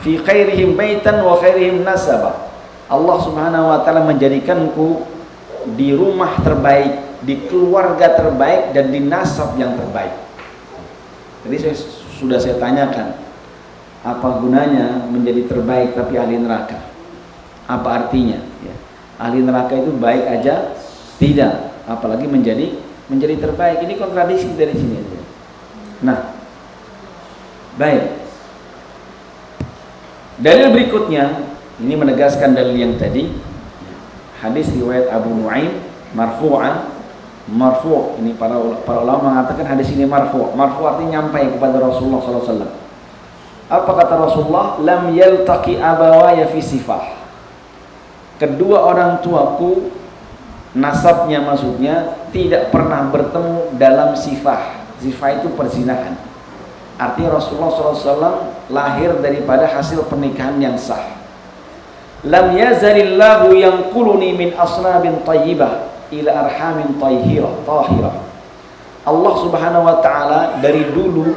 fi khairihim baitan wa khairihim nasaba. Allah Subhanahu wa taala menjadikanku di rumah terbaik, di keluarga terbaik, dan di nasab yang terbaik. Jadi sudah saya tanyakan, apa gunanya menjadi terbaik tapi ahli neraka? Apa artinya? Ya. Ahli neraka itu baik aja tidak, apalagi menjadi terbaik. Ini kontradiksi dari sini aja. Nah, baik. Dalil berikutnya ini menegaskan dalil yang tadi. Hadis riwayat Abu Nuaim marfu'an. Marfu', ini para ulama mengatakan hadis ini marfu'. Marfu' artinya nyampai kepada Rasulullah SAW. Apa kata Rasulullah? Lam yaltaqi abawaya fi sifah. Kedua orang tuaku, nasabnya maksudnya, tidak pernah bertemu dalam sifah. Sifah itu perzinahan. Artinya Rasulullah SAW lahir daripada hasil pernikahan yang sah. Lam yazalillahu yanquluni min aslabin tayyibah ila arhamin tahirah. Allah Subhanahu wa taala dari dulu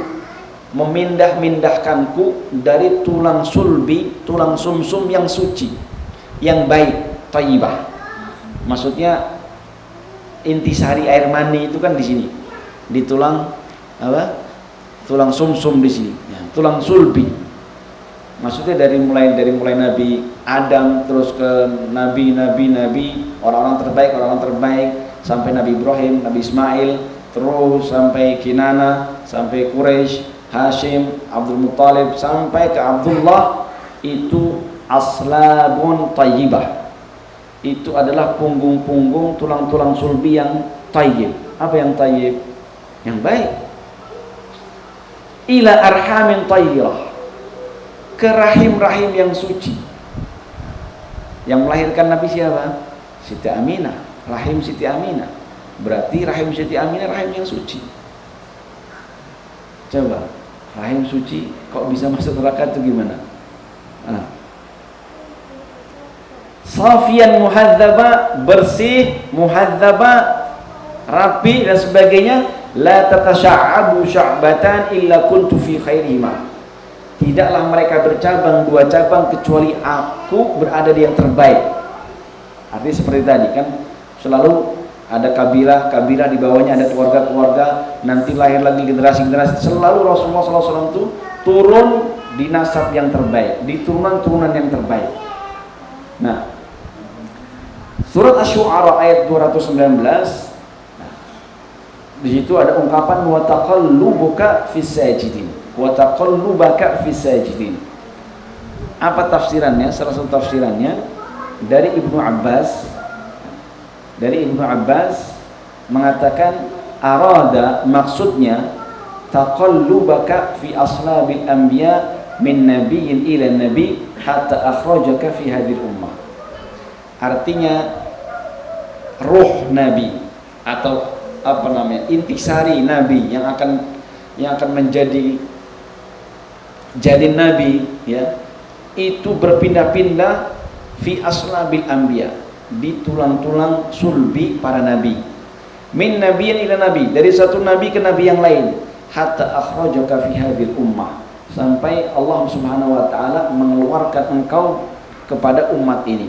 memindah-mindahkanku dari tulang sulbi, tulang sumsum yang suci, yang baik, thayyibah. Maksudnya intisari air mani itu kan di sini, di tulang apa? Tulang sumsum di sini, ya, tulang sulbi. Maksudnya dari mulai Nabi Adam terus ke nabi, orang-orang terbaik sampai Nabi Ibrahim, Nabi Ismail, terus sampai Kinana, sampai Quraisy, Hashim, Abdul Muttalib sampai ke Abdullah, itu aslabun thayyibah. Itu adalah punggung-punggung, tulang-tulang sulbi yang thayyib. Apa yang thayyib? Yang baik. Ila arhamin tahirah, ke rahim-rahim yang suci. Yang melahirkan Nabi siapa? Siti Aminah, rahim Siti Aminah. Berarti rahim Siti Aminah rahim yang suci. Coba, rahim suci kok bisa masuk neraka itu gimana? Safian muhadzaba, bersih, muhadzaba, rapi dan sebagainya. La tatasya'abu sya'batan illa kuntu fi khairihima. Tidaklah mereka bercabang dua cabang kecuali aku berada di yang terbaik. Artinya seperti tadi kan, selalu ada kabilah di bawahnya ada keluarga, nanti lahir lagi generasi. Selalu Rasulullah SAW itu turun di nasab yang terbaik, di turunan-turunan yang terbaik. Nah, surat Asy-Syu'ara ayat 219, di situ ada ungkapan wa taqallubuka fis sajidin. Wa taqallubaka fis sajidin. Apa tafsirannya? Salah satu tafsirannya dari Ibnu Abbas. Dari Ibnu Abbas mengatakan arada, maksudnya taqallubaka fi aslabil anbiya min nabiyyin ila nabi hatta akhrajaka fi hadhil ummah. Artinya ruh nabi atau apa namanya, intisari nabi yang akan menjadi nabi, ya, itu berpindah-pindah fi aslabil anbiya, di tulang-tulang sulbi para nabi, min nabiyyin ila nabi, dari satu nabi ke nabi yang lain, hatta akhrajaka fi hadhil ummah, sampai Allah Subhanahu wa taala mengeluarkan engkau kepada umat ini.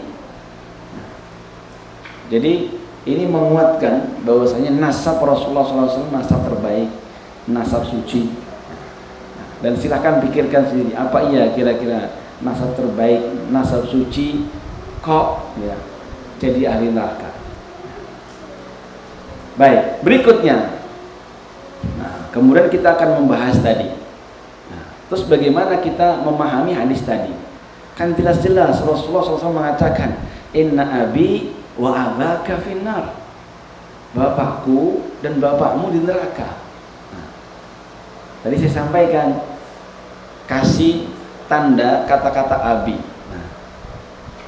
Jadi ini menguatkan bahwasanya nasab Rasulullah SAW nasab terbaik, nasab suci. Dan silahkan pikirkan sendiri, apa iya kira-kira nasab terbaik, nasab suci kok, ya, jadi ahli neraka. Baik, berikutnya. Nah, kemudian kita akan membahas tadi. Nah, terus bagaimana kita memahami hadis tadi? Kan jelas-jelas Rasulullah SAW mengatakan, Inna abi wa abaka finnar. Bapakku dan bapakmu di neraka. Nah, tadi saya sampaikan, kasih tanda kata-kata abi. Nah,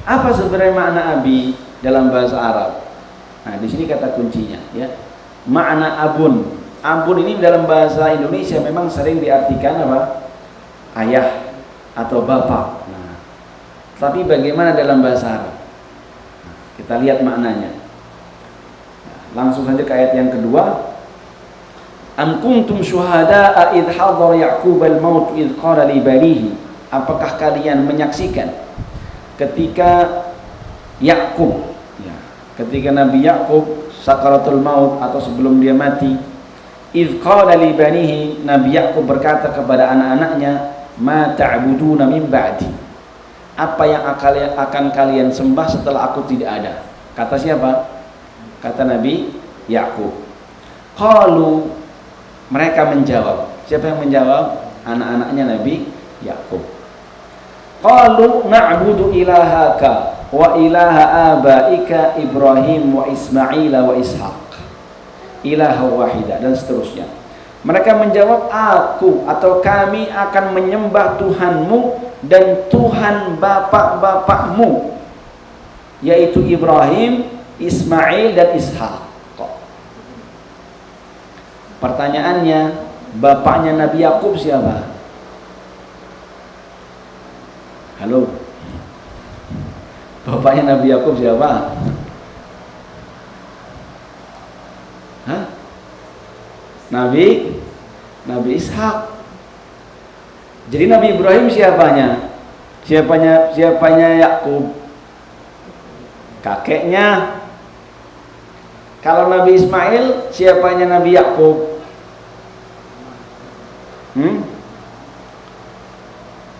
apa sebenarnya makna abi dalam bahasa Arab? Nah, di sini kata kuncinya, ya. Makna abun. Abun ini dalam bahasa Indonesia memang sering diartikan apa? Ayah atau bapak. Nah, tapi bagaimana dalam bahasa Arab? Nah, kita lihat maknanya. Nah, langsung saja ke ayat yang kedua. Am kuntum syuhada'a idh hadara Ya'qub al-maut idh qala li banihi. Apakah kalian menyaksikan ketika Ya'qub, ya, ketika Nabi Ya'qub sakaratul maut atau sebelum dia mati, idh qala li banihi, Nabi Ya'qub berkata kepada anak-anaknya, ma ta'buduna min ba'di, apa yang akan kalian sembah setelah aku tidak ada? Kata siapa? Kata Nabi Ya'qub. Qalu, mereka menjawab. Siapa yang menjawab? Anak-anaknya Nabi Ya'qub. Qalu na'budu ilahaka wa ilaha abaika Ibrahim wa Ismail wa Ishaq ilaha wahida, dan seterusnya. Mereka menjawab, aku atau kami akan menyembah Tuhanmu dan Tuhan bapak-bapakmu, yaitu Ibrahim, Ismail dan Ishaq. Pertanyaannya, bapaknya Nabi Ya'qub siapa? Halo, bapaknya Nabi Ya'qub siapa? Hah? Nabi Ishaq. Jadi Nabi Ibrahim siapanya? Siapanya Ya'qub? Kakeknya. Kalau Nabi Ismail, siapanya Nabi Ya'qub?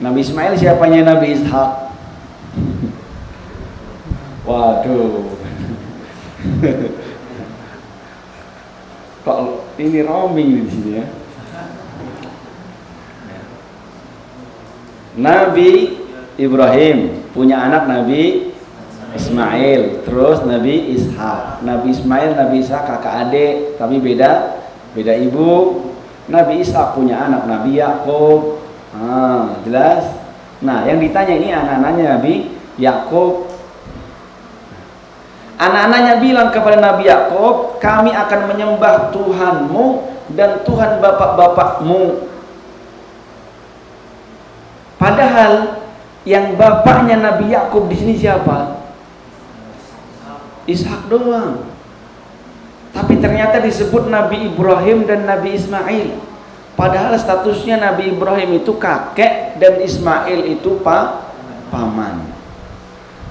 Nabi Ismail siapanya Nabi Ishaq? Waduh. Kok ini roaming di sini ya? Nabi Ibrahim punya anak Nabi Ismail, terus Nabi Ishaq. Nabi Ismail, Nabi Ishaq kakak adik, tapi beda ibu. Nabi Ishaq punya anak Nabi Ya'qub. Jelas. Nah, yang ditanya ini anak-anaknya Nabi Ya'qub. Anak-anaknya bilang kepada Nabi Ya'qub, kami akan menyembah Tuhanmu dan Tuhan bapak-bapakmu. Padahal yang bapaknya Nabi Ya'qub di sini siapa? Ishak doang. Tapi ternyata disebut Nabi Ibrahim dan Nabi Ismail. Padahal statusnya Nabi Ibrahim itu kakek dan Ismail itu paman.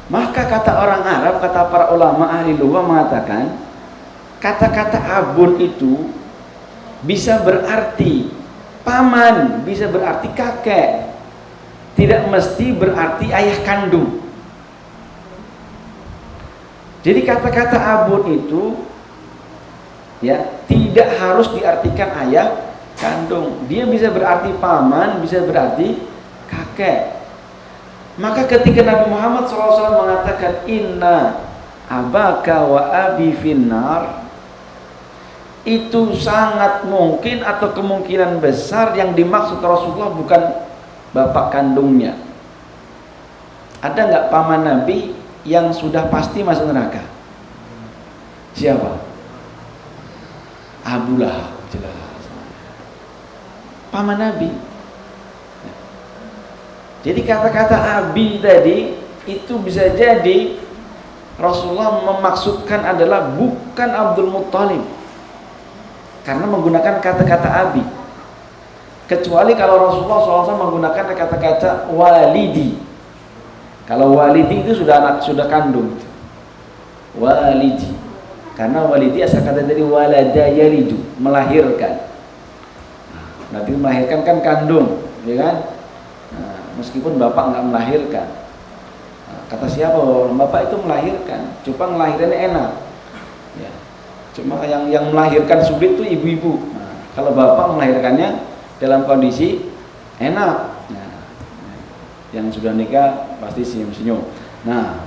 Maka kata orang Arab, kata para ulama ahli lughah mengatakan, kata-kata abun itu bisa berarti paman, bisa berarti kakek, tidak mesti berarti ayah kandung. Jadi kata-kata abun itu ya tidak harus diartikan ayah kandung. Dia bisa berarti paman, bisa berarti kakek. Maka ketika Nabi Muhammad SAW mengatakan inna abaka wa abi finnar, itu sangat mungkin atau kemungkinan besar yang dimaksud Rasulullah bukan bapak kandungnya. Ada nggak paman Nabi yang sudah pasti masuk neraka? Siapa? Abu Lahab, jelas. Paman Nabi. Jadi kata-kata abi tadi itu bisa jadi Rasulullah memaksudkan adalah bukan Abdul Muttalib, karena menggunakan kata-kata abi. Kecuali kalau Rasulullah SAW menggunakan kata-kata walidi. Kalau walidi itu sudah kandung. Walidi. Karena walidi asal kata dari walada yalidu, melahirkan. Nanti melahirkan kan kandung, ya kan? Nah, meskipun bapak nggak melahirkan. Nah, Kata siapa? Bapak itu melahirkan, cuma melahirkannya enak. Ya. Cuma yang melahirkan sulit itu ibu-ibu. Nah, kalau bapak melahirkannya dalam kondisi enak. Nah, yang sudah nikah pasti senyum-senyum. Nah,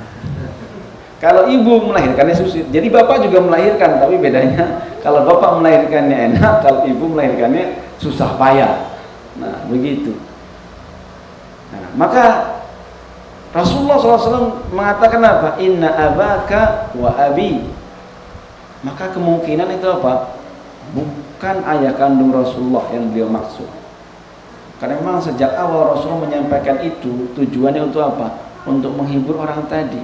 kalau ibu melahirkannya sulit. Jadi bapak juga melahirkan, tapi bedanya kalau bapak melahirkannya enak, kalau ibu melahirkannya susah payah. Nah, begitu. Nah, maka Rasulullah SAW mengatakan apa? Inna abaka wa abi. Maka kemungkinan itu apa? Bukan ayah kandung Rasulullah yang beliau maksud. Karena memang sejak awal Rasulullah menyampaikan itu tujuannya untuk apa? Untuk menghibur orang tadi.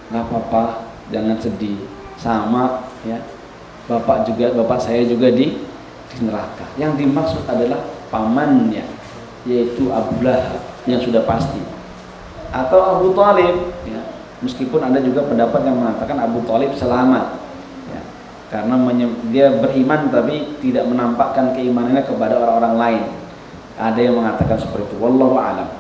Gak apa-apa, jangan sedih. Sama ya. Bapak saya juga di neraka. Yang dimaksud adalah pamannya, yaitu Abu Lahab yang sudah pasti. Atau Abu Thalib ya. Meskipun ada juga pendapat yang mengatakan Abu Thalib selamat ya. Karena dia beriman tapi tidak menampakkan keimanannya kepada orang-orang lain. Ada yang mengatakan seperti itu, wallahu a'lam.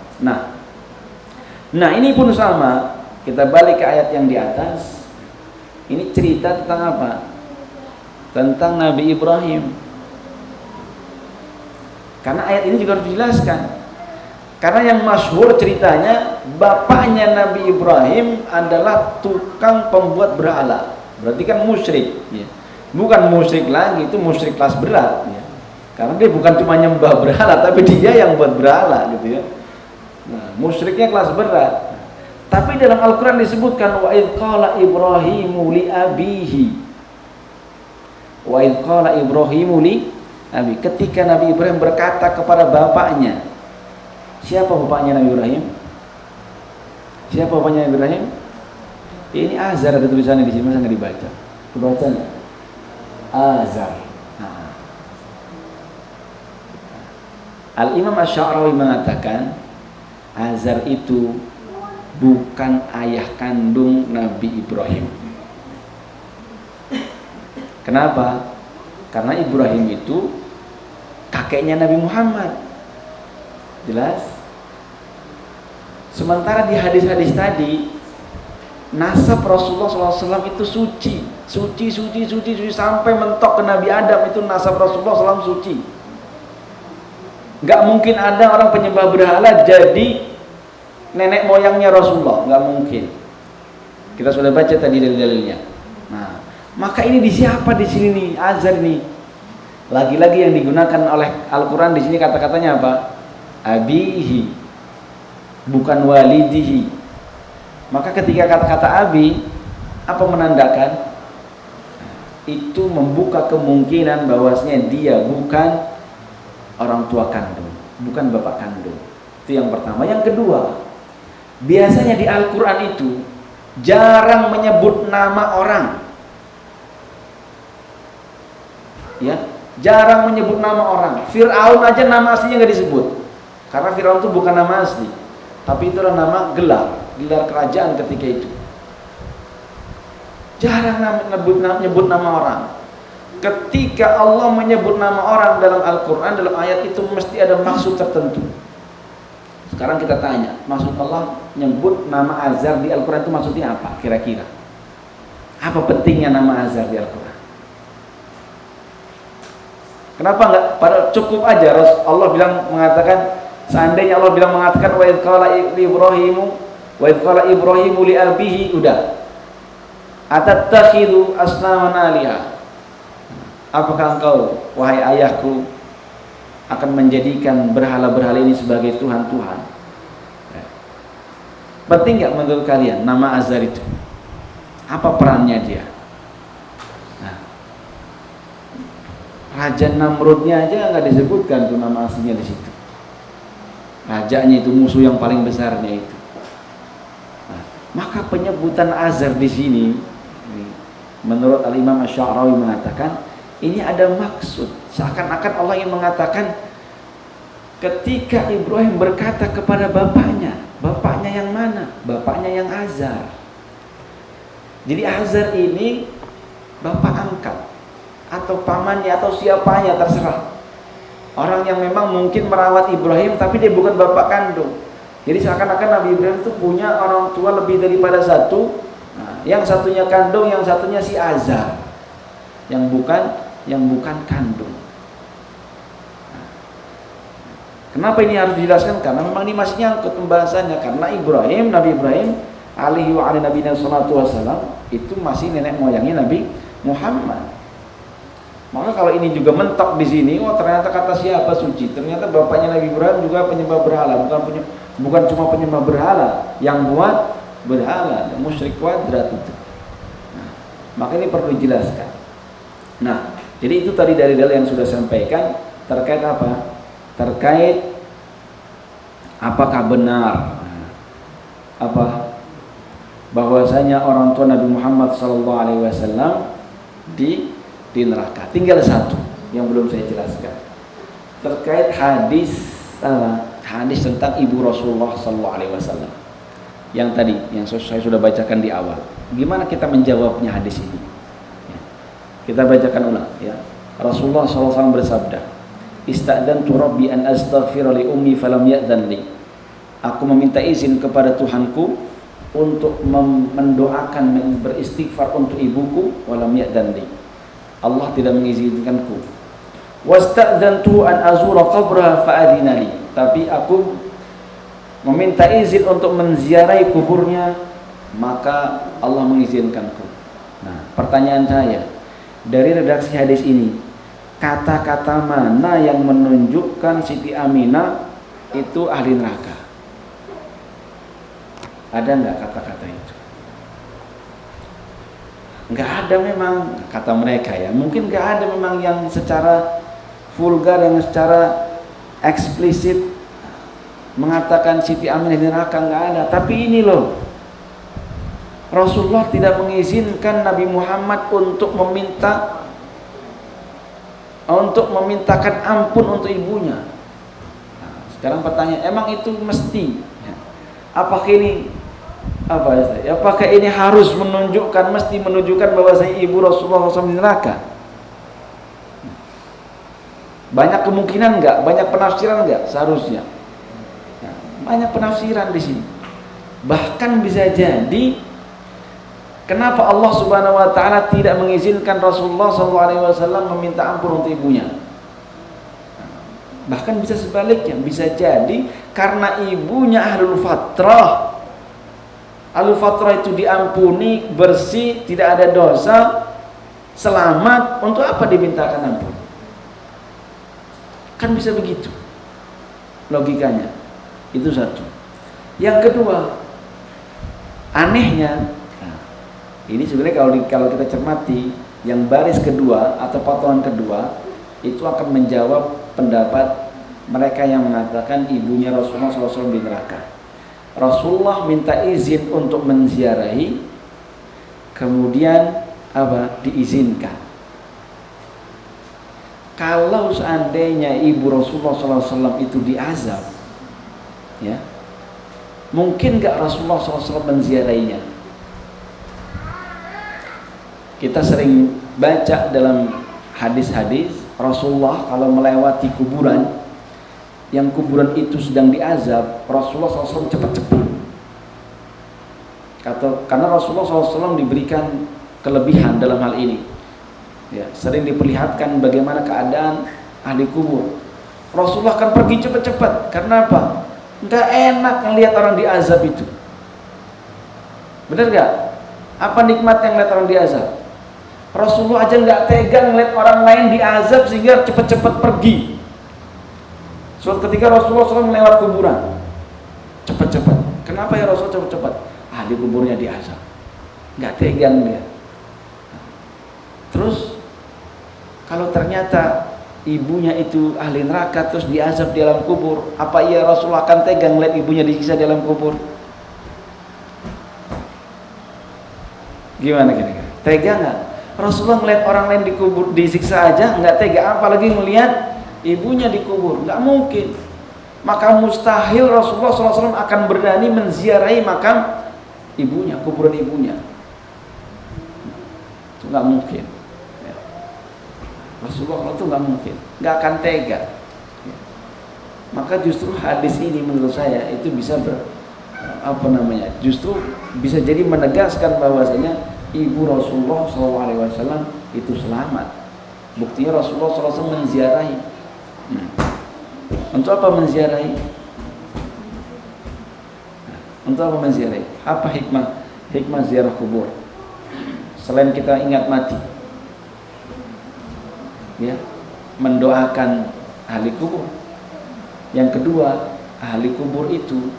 Nah ini pun sama. Kita balik ke ayat yang di atas. Ini cerita tentang apa? Tentang Nabi Ibrahim. Karena ayat ini juga harus dijelaskan. Karena yang masyhur ceritanya, bapaknya Nabi Ibrahim adalah tukang pembuat berhala. Berarti kan musyrik ya. Bukan musyrik lagi, itu musyrik kelas berat ya. Karena dia bukan cuma nyembah berhala, tapi dia yang buat berhala gitu ya. Nah, musyriknya kelas berat. Tapi dalam Al-Quran disebutkan wa idz qala Ibrahimu li abihi. Wa idz qala Ibrahimu li abi. Ketika Nabi Ibrahim berkata kepada bapaknya. Siapa bapaknya Nabi Ibrahim? Siapa bapaknya Nabi Ibrahim? Ini Azar, ada tulisannya di sini, masa nggak dibaca? Kebacanya Azar. Nah. Al-Imam Asy-Sya'rawi mengatakan Azar itu bukan ayah kandung Nabi Ibrahim. Kenapa? Karena Ibrahim itu kakeknya Nabi Muhammad. Jelas? Sementara di hadis-hadis tadi nasab Rasulullah SAW itu suci sampai mentok ke Nabi Adam, itu nasab Rasulullah SAW suci. Gak mungkin ada orang penyembah berhala jadi nenek moyangnya Rasulullah, gak mungkin. Kita sudah baca tadi dalil-dalilnya. Nah, maka ini di siapa di sini nih Azar nih? Lagi-lagi yang digunakan oleh Al-Quran di sini kata-katanya apa? Abihi, bukan walidihi. Maka ketika kata-kata abi, apa menandakan? Itu membuka kemungkinan bahwasanya dia bukan orang tua kandung, bukan bapak kandung. Itu yang pertama. Yang kedua, biasanya di Al-Quran itu jarang menyebut nama orang. Ya, jarang menyebut nama orang. Fir'aun aja nama aslinya nggak disebut. Karena Firaun itu bukan nama asli, tapi itu adalah nama gelar kerajaan ketika itu. Jarang nyebut nama orang. Ketika Allah menyebut nama orang dalam Al-Quran, dalam ayat itu mesti ada maksud tertentu. Sekarang kita tanya, maksud Allah nyebut nama Azar di Al-Quran itu maksudnya apa kira-kira? Apa pentingnya nama Azar di Al-Quran? Kenapa enggak? Padahal cukup aja Allah mengatakan, seandainya Allah mengatakan wa idz qala Ibrahimu li abihi, udah. Atattakhidhu asnaman aliha. Apakah engkau wahai ayahku akan menjadikan berhala-berhala ini sebagai Tuhan-Tuhan? Penting nggak menurut kalian nama Azar itu? Apa perannya dia? Nah, Raja Namrudnya aja nggak disebutkan tuh nama aslinya di situ. Rajanya itu musuh yang paling besarnya itu. Nah, maka penyebutan Azar di sini, menurut Al-Imam Asy-Sya'rawi mengatakan ini ada maksud. Seakan-akan Allah ingin mengatakan ketika Ibrahim berkata kepada bapaknya yang mana? Bapaknya yang Azar. Jadi Azar ini bapak angkat atau pamannya atau siapanya terserah. Orang yang memang mungkin merawat Ibrahim tapi dia bukan bapak kandung. Jadi seakan-akan Nabi Ibrahim itu punya orang tua lebih daripada satu. Nah, yang satunya kandung, yang satunya si Azar, yang bukan kandung. Kenapa ini harus dijelaskan? Karena memang ini masih nyangkut pembahasannya. Karena Nabi Ibrahim alaihi wa ala nabiyina salatu wassalam, itu masih nenek moyangnya Nabi Muhammad. Maka kalau ini juga mentok di sini, ternyata kata siapa suci? Ternyata bapaknya Nabi Ibrahim juga penyembah berhala, bukan cuma penyembah berhala, yang buat berhala, musyrik kuadrat itu. Nah, maka ini perlu dijelaskan. Nah, jadi itu tadi dari dalil yang sudah sampaikan terkait apa? Terkait apakah benar bahwasanya orang tua Nabi Muhammad SAW di neraka. Tinggal satu yang belum saya jelaskan terkait hadis tentang ibu Rasulullah SAW yang tadi yang saya sudah bacakan di awal. Gimana kita menjawabnya hadis ini? Kita bacakan ulang ya. Rasulullah SAW bersabda, "Ista'dzantu Rabbi an astaghfira li ummi falam ya'dzan li." Aku meminta izin kepada Tuhanku untuk mendoakan, beristighfar untuk ibuku, walam ya'dzan li. Allah tidak mengizinkanku. Wasta'dzantu an azura qabraha fa'adina li. Tapi aku meminta izin untuk menziarahi kuburnya, maka Allah mengizinkanku. Nah, pertanyaan saya, dari redaksi hadis ini, kata-kata mana yang menunjukkan Siti Aminah itu ahli neraka? Ada nggak kata-kata itu? Nggak ada memang, kata mereka ya. Mungkin nggak ada memang yang secara vulgar, yang secara eksplisit mengatakan Siti Aminah di neraka, nggak ada. Tapi ini loh, Rasulullah tidak mengizinkan Nabi Muhammad untuk memintakan ampun untuk ibunya. Nah, sekarang pertanyaan, emang itu mesti? Apakah ini harus mesti menunjukkan bahwa saya ibu Rasulullah SAW di neraka? Banyak kemungkinan enggak? Banyak penafsiran enggak? Seharusnya. Nah, banyak penafsiran di sini. Bahkan bisa jadi, kenapa Allah Subhanahu Wa Taala tidak mengizinkan Rasulullah SAW meminta ampun untuk ibunya? Bahkan bisa sebaliknya, bisa jadi karena ibunya ahlul fatrah. Ahlul fatrah itu diampuni, bersih, tidak ada dosa, selamat. Untuk apa dimintakan ampun? Kan bisa begitu logikanya. Itu satu. Yang kedua, anehnya, ini sebenarnya kalau kita cermati, yang baris kedua atau potongan kedua itu akan menjawab pendapat mereka yang mengatakan ibunya Rasulullah SAW di neraka. Rasulullah minta izin untuk menziarahi, kemudian diizinkan. Kalau seandainya ibu Rasulullah SAW itu diazab, ya, mungkin nggak Rasulullah SAW menziarahinya? Kita sering baca dalam hadis-hadis Rasulullah kalau melewati kuburan, yang kuburan itu sedang diazab, Rasulullah SAW cepat-cepat. Karena Rasulullah SAW diberikan kelebihan dalam hal ini. Ya, sering diperlihatkan bagaimana keadaan ahli kubur. Rasulullah akan pergi cepat-cepat. Karena apa? Nggak enak ngelihat orang diazab itu. Benar nggak? Apa nikmatnya ngelihat orang diazab? Rasulullah aja nggak tega ngelihat orang lain diazab sehingga cepat-cepat pergi. Suatu ketika Rasulullah SAW melewat kuburan, cepat-cepat. Kenapa ya Rasul cepat-cepat? Ahli kuburnya diazab, nggak tega ngelihat. Terus kalau ternyata ibunya itu ahli neraka terus diazab di dalam kubur, apa iya Rasulullah akan tega ngelihat ibunya disiksa di dalam kubur? Gimana kira-kira? Tega nggak? Rasulullah ngelihat orang lain di kubur disiksa aja nggak tega, apalagi melihat ibunya di kubur? Nggak mungkin. Maka mustahil Rasulullah SAW akan berani menziarahi makam ibunya, kuburan ibunya. Itu nggak mungkin. Rasulullah itu nggak mungkin, nggak akan tega. Maka justru hadis ini menurut saya itu bisa justru bisa jadi menegaskan bahwasanya ibu Rasulullah SAW itu selamat. Buktinya Rasulullah SAW menziarahi. Untuk apa menziarahi? Untuk apa menziarahi? Apa hikmah ziarah kubur? Selain kita ingat mati, ya, mendoakan ahli kubur. Yang kedua, ahli kubur itu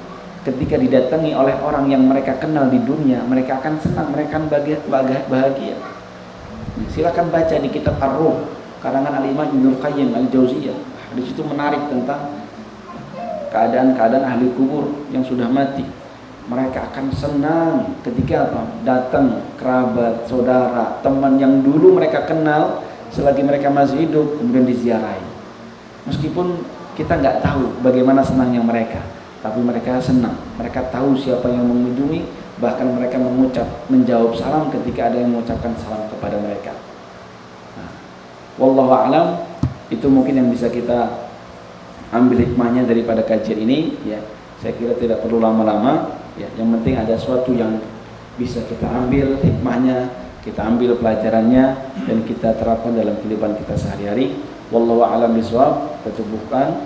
ketika didatangi oleh orang yang mereka kenal di dunia, mereka akan senang, mereka akan bahagia. Silakan baca di kitab Ar-Ruh karangan Al-Imam Ibnu Qayyim Al-Jauziyah. Di situ menarik tentang keadaan-keadaan ahli kubur yang sudah mati. Mereka akan senang ketika datang kerabat, saudara, teman yang dulu mereka kenal selagi mereka masih hidup kemudian diziarahi. Meskipun kita nggak tahu bagaimana senangnya mereka, tapi mereka senang. Mereka tahu siapa yang mengunjungi, bahkan mereka menjawab salam ketika ada yang mengucapkan salam kepada mereka. Wallahu a'lam, itu mungkin yang bisa kita ambil hikmahnya daripada kajian ini, ya. Saya kira tidak perlu lama-lama, ya. Yang penting ada sesuatu yang bisa kita ambil hikmahnya, kita ambil pelajarannya dan kita terapkan dalam kehidupan kita sehari-hari. Wallahu a'lam bishawab. Kita cukupkan,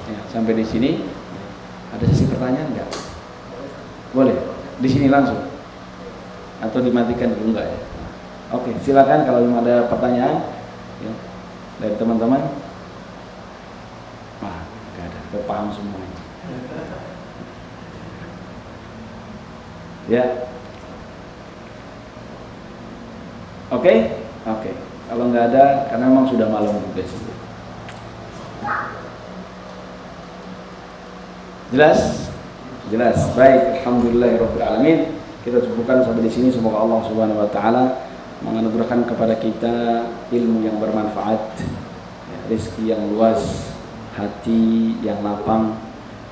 ya, sampai di sini. Ada sesi pertanyaan enggak? Boleh. Di sini langsung. Atau dimatikan dulu enggak ya? Oke, silakan kalau ada pertanyaan, ya, dari teman-teman. Wah, enggak ada. Udah paham semuanya. Ya. Oke. Kalau nggak ada, karena memang sudah malam juga sih. Jelas. Baik, alhamdulillahirabbil alamin. Kita cukupkan sampai di sini. Semoga Allah Subhanahu wa taala menganugerahkan kepada kita ilmu yang bermanfaat, rezeki yang luas, hati yang lapang,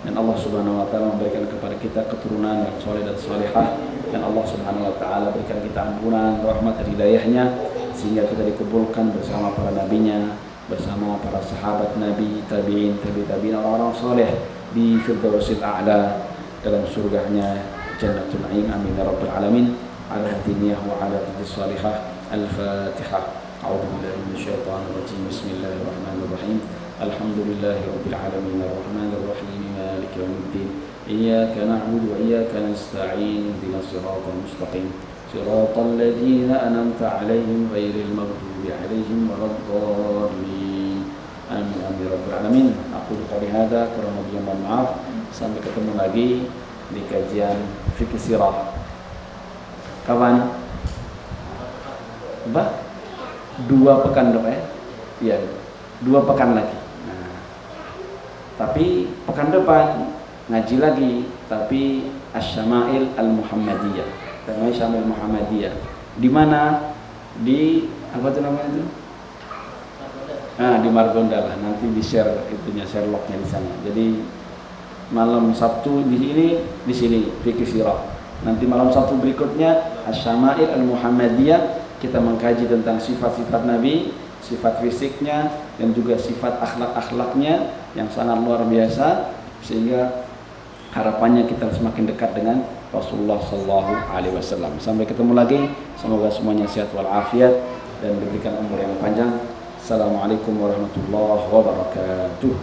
dan Allah Subhanahu wa taala memberikan kepada kita keturunan yang saleh dan salihah, dan Allah Subhanahu wa taala berikan kita ampunan, rahmat dan hidayahnya, sehingga kita dikumpulkan bersama para nabinya, bersama para sahabat Nabi, tabi'in, tabi'in, orang-orang saleh di Firdausil A'la dalam surganya Jannatul Na'im. Amin ya rabbal alamin. Ala hadiniyah wa ala hadis salihah. Al-Fatihah. A'udzu billahi minasyaitonir rajim. Bismillahirrahmanirrahim. Alhamdulillahi rabbil alamin arrahmanir rahim maliki yaumiddin. Iyyaka na'budu wa iyyaka nasta'in. Ihdinas siratal mustaqim. Siratal ladzina an'amta 'alaihim ghairil maghdubi 'alaihim waladdallin. Amin amin rabbal alamin. Aku qouli hadza, kurang lebih mohon maaf. Sampai ketemu lagi di kajian fikih sirah. Kapan? 2 pekan depan ya? Iya, 2 pekan lagi. Nah, tapi pekan depan ngaji lagi, tapi Asy-Syama'il Al-Muhammadiyah. Namanya Syama'il Muhammadiyah. Di mana? Di apa tuh namanya itu? Di Margonda lah. Nanti di-share itunya, share lognya di sana. Jadi malam Sabtu di sini fikih sirah. Nanti malam Sabtu berikutnya Asy-Syama'il Al-Muhammadiyah, kita mengkaji tentang sifat-sifat Nabi, sifat fisiknya dan juga sifat akhlak-akhlaknya yang sangat luar biasa, sehingga harapannya kita semakin dekat dengan Rasulullah SAW. Sampai ketemu lagi, semoga semuanya sehat walafiat dan diberikan umur yang panjang. Assalamualaikum warahmatullahi wabarakatuh.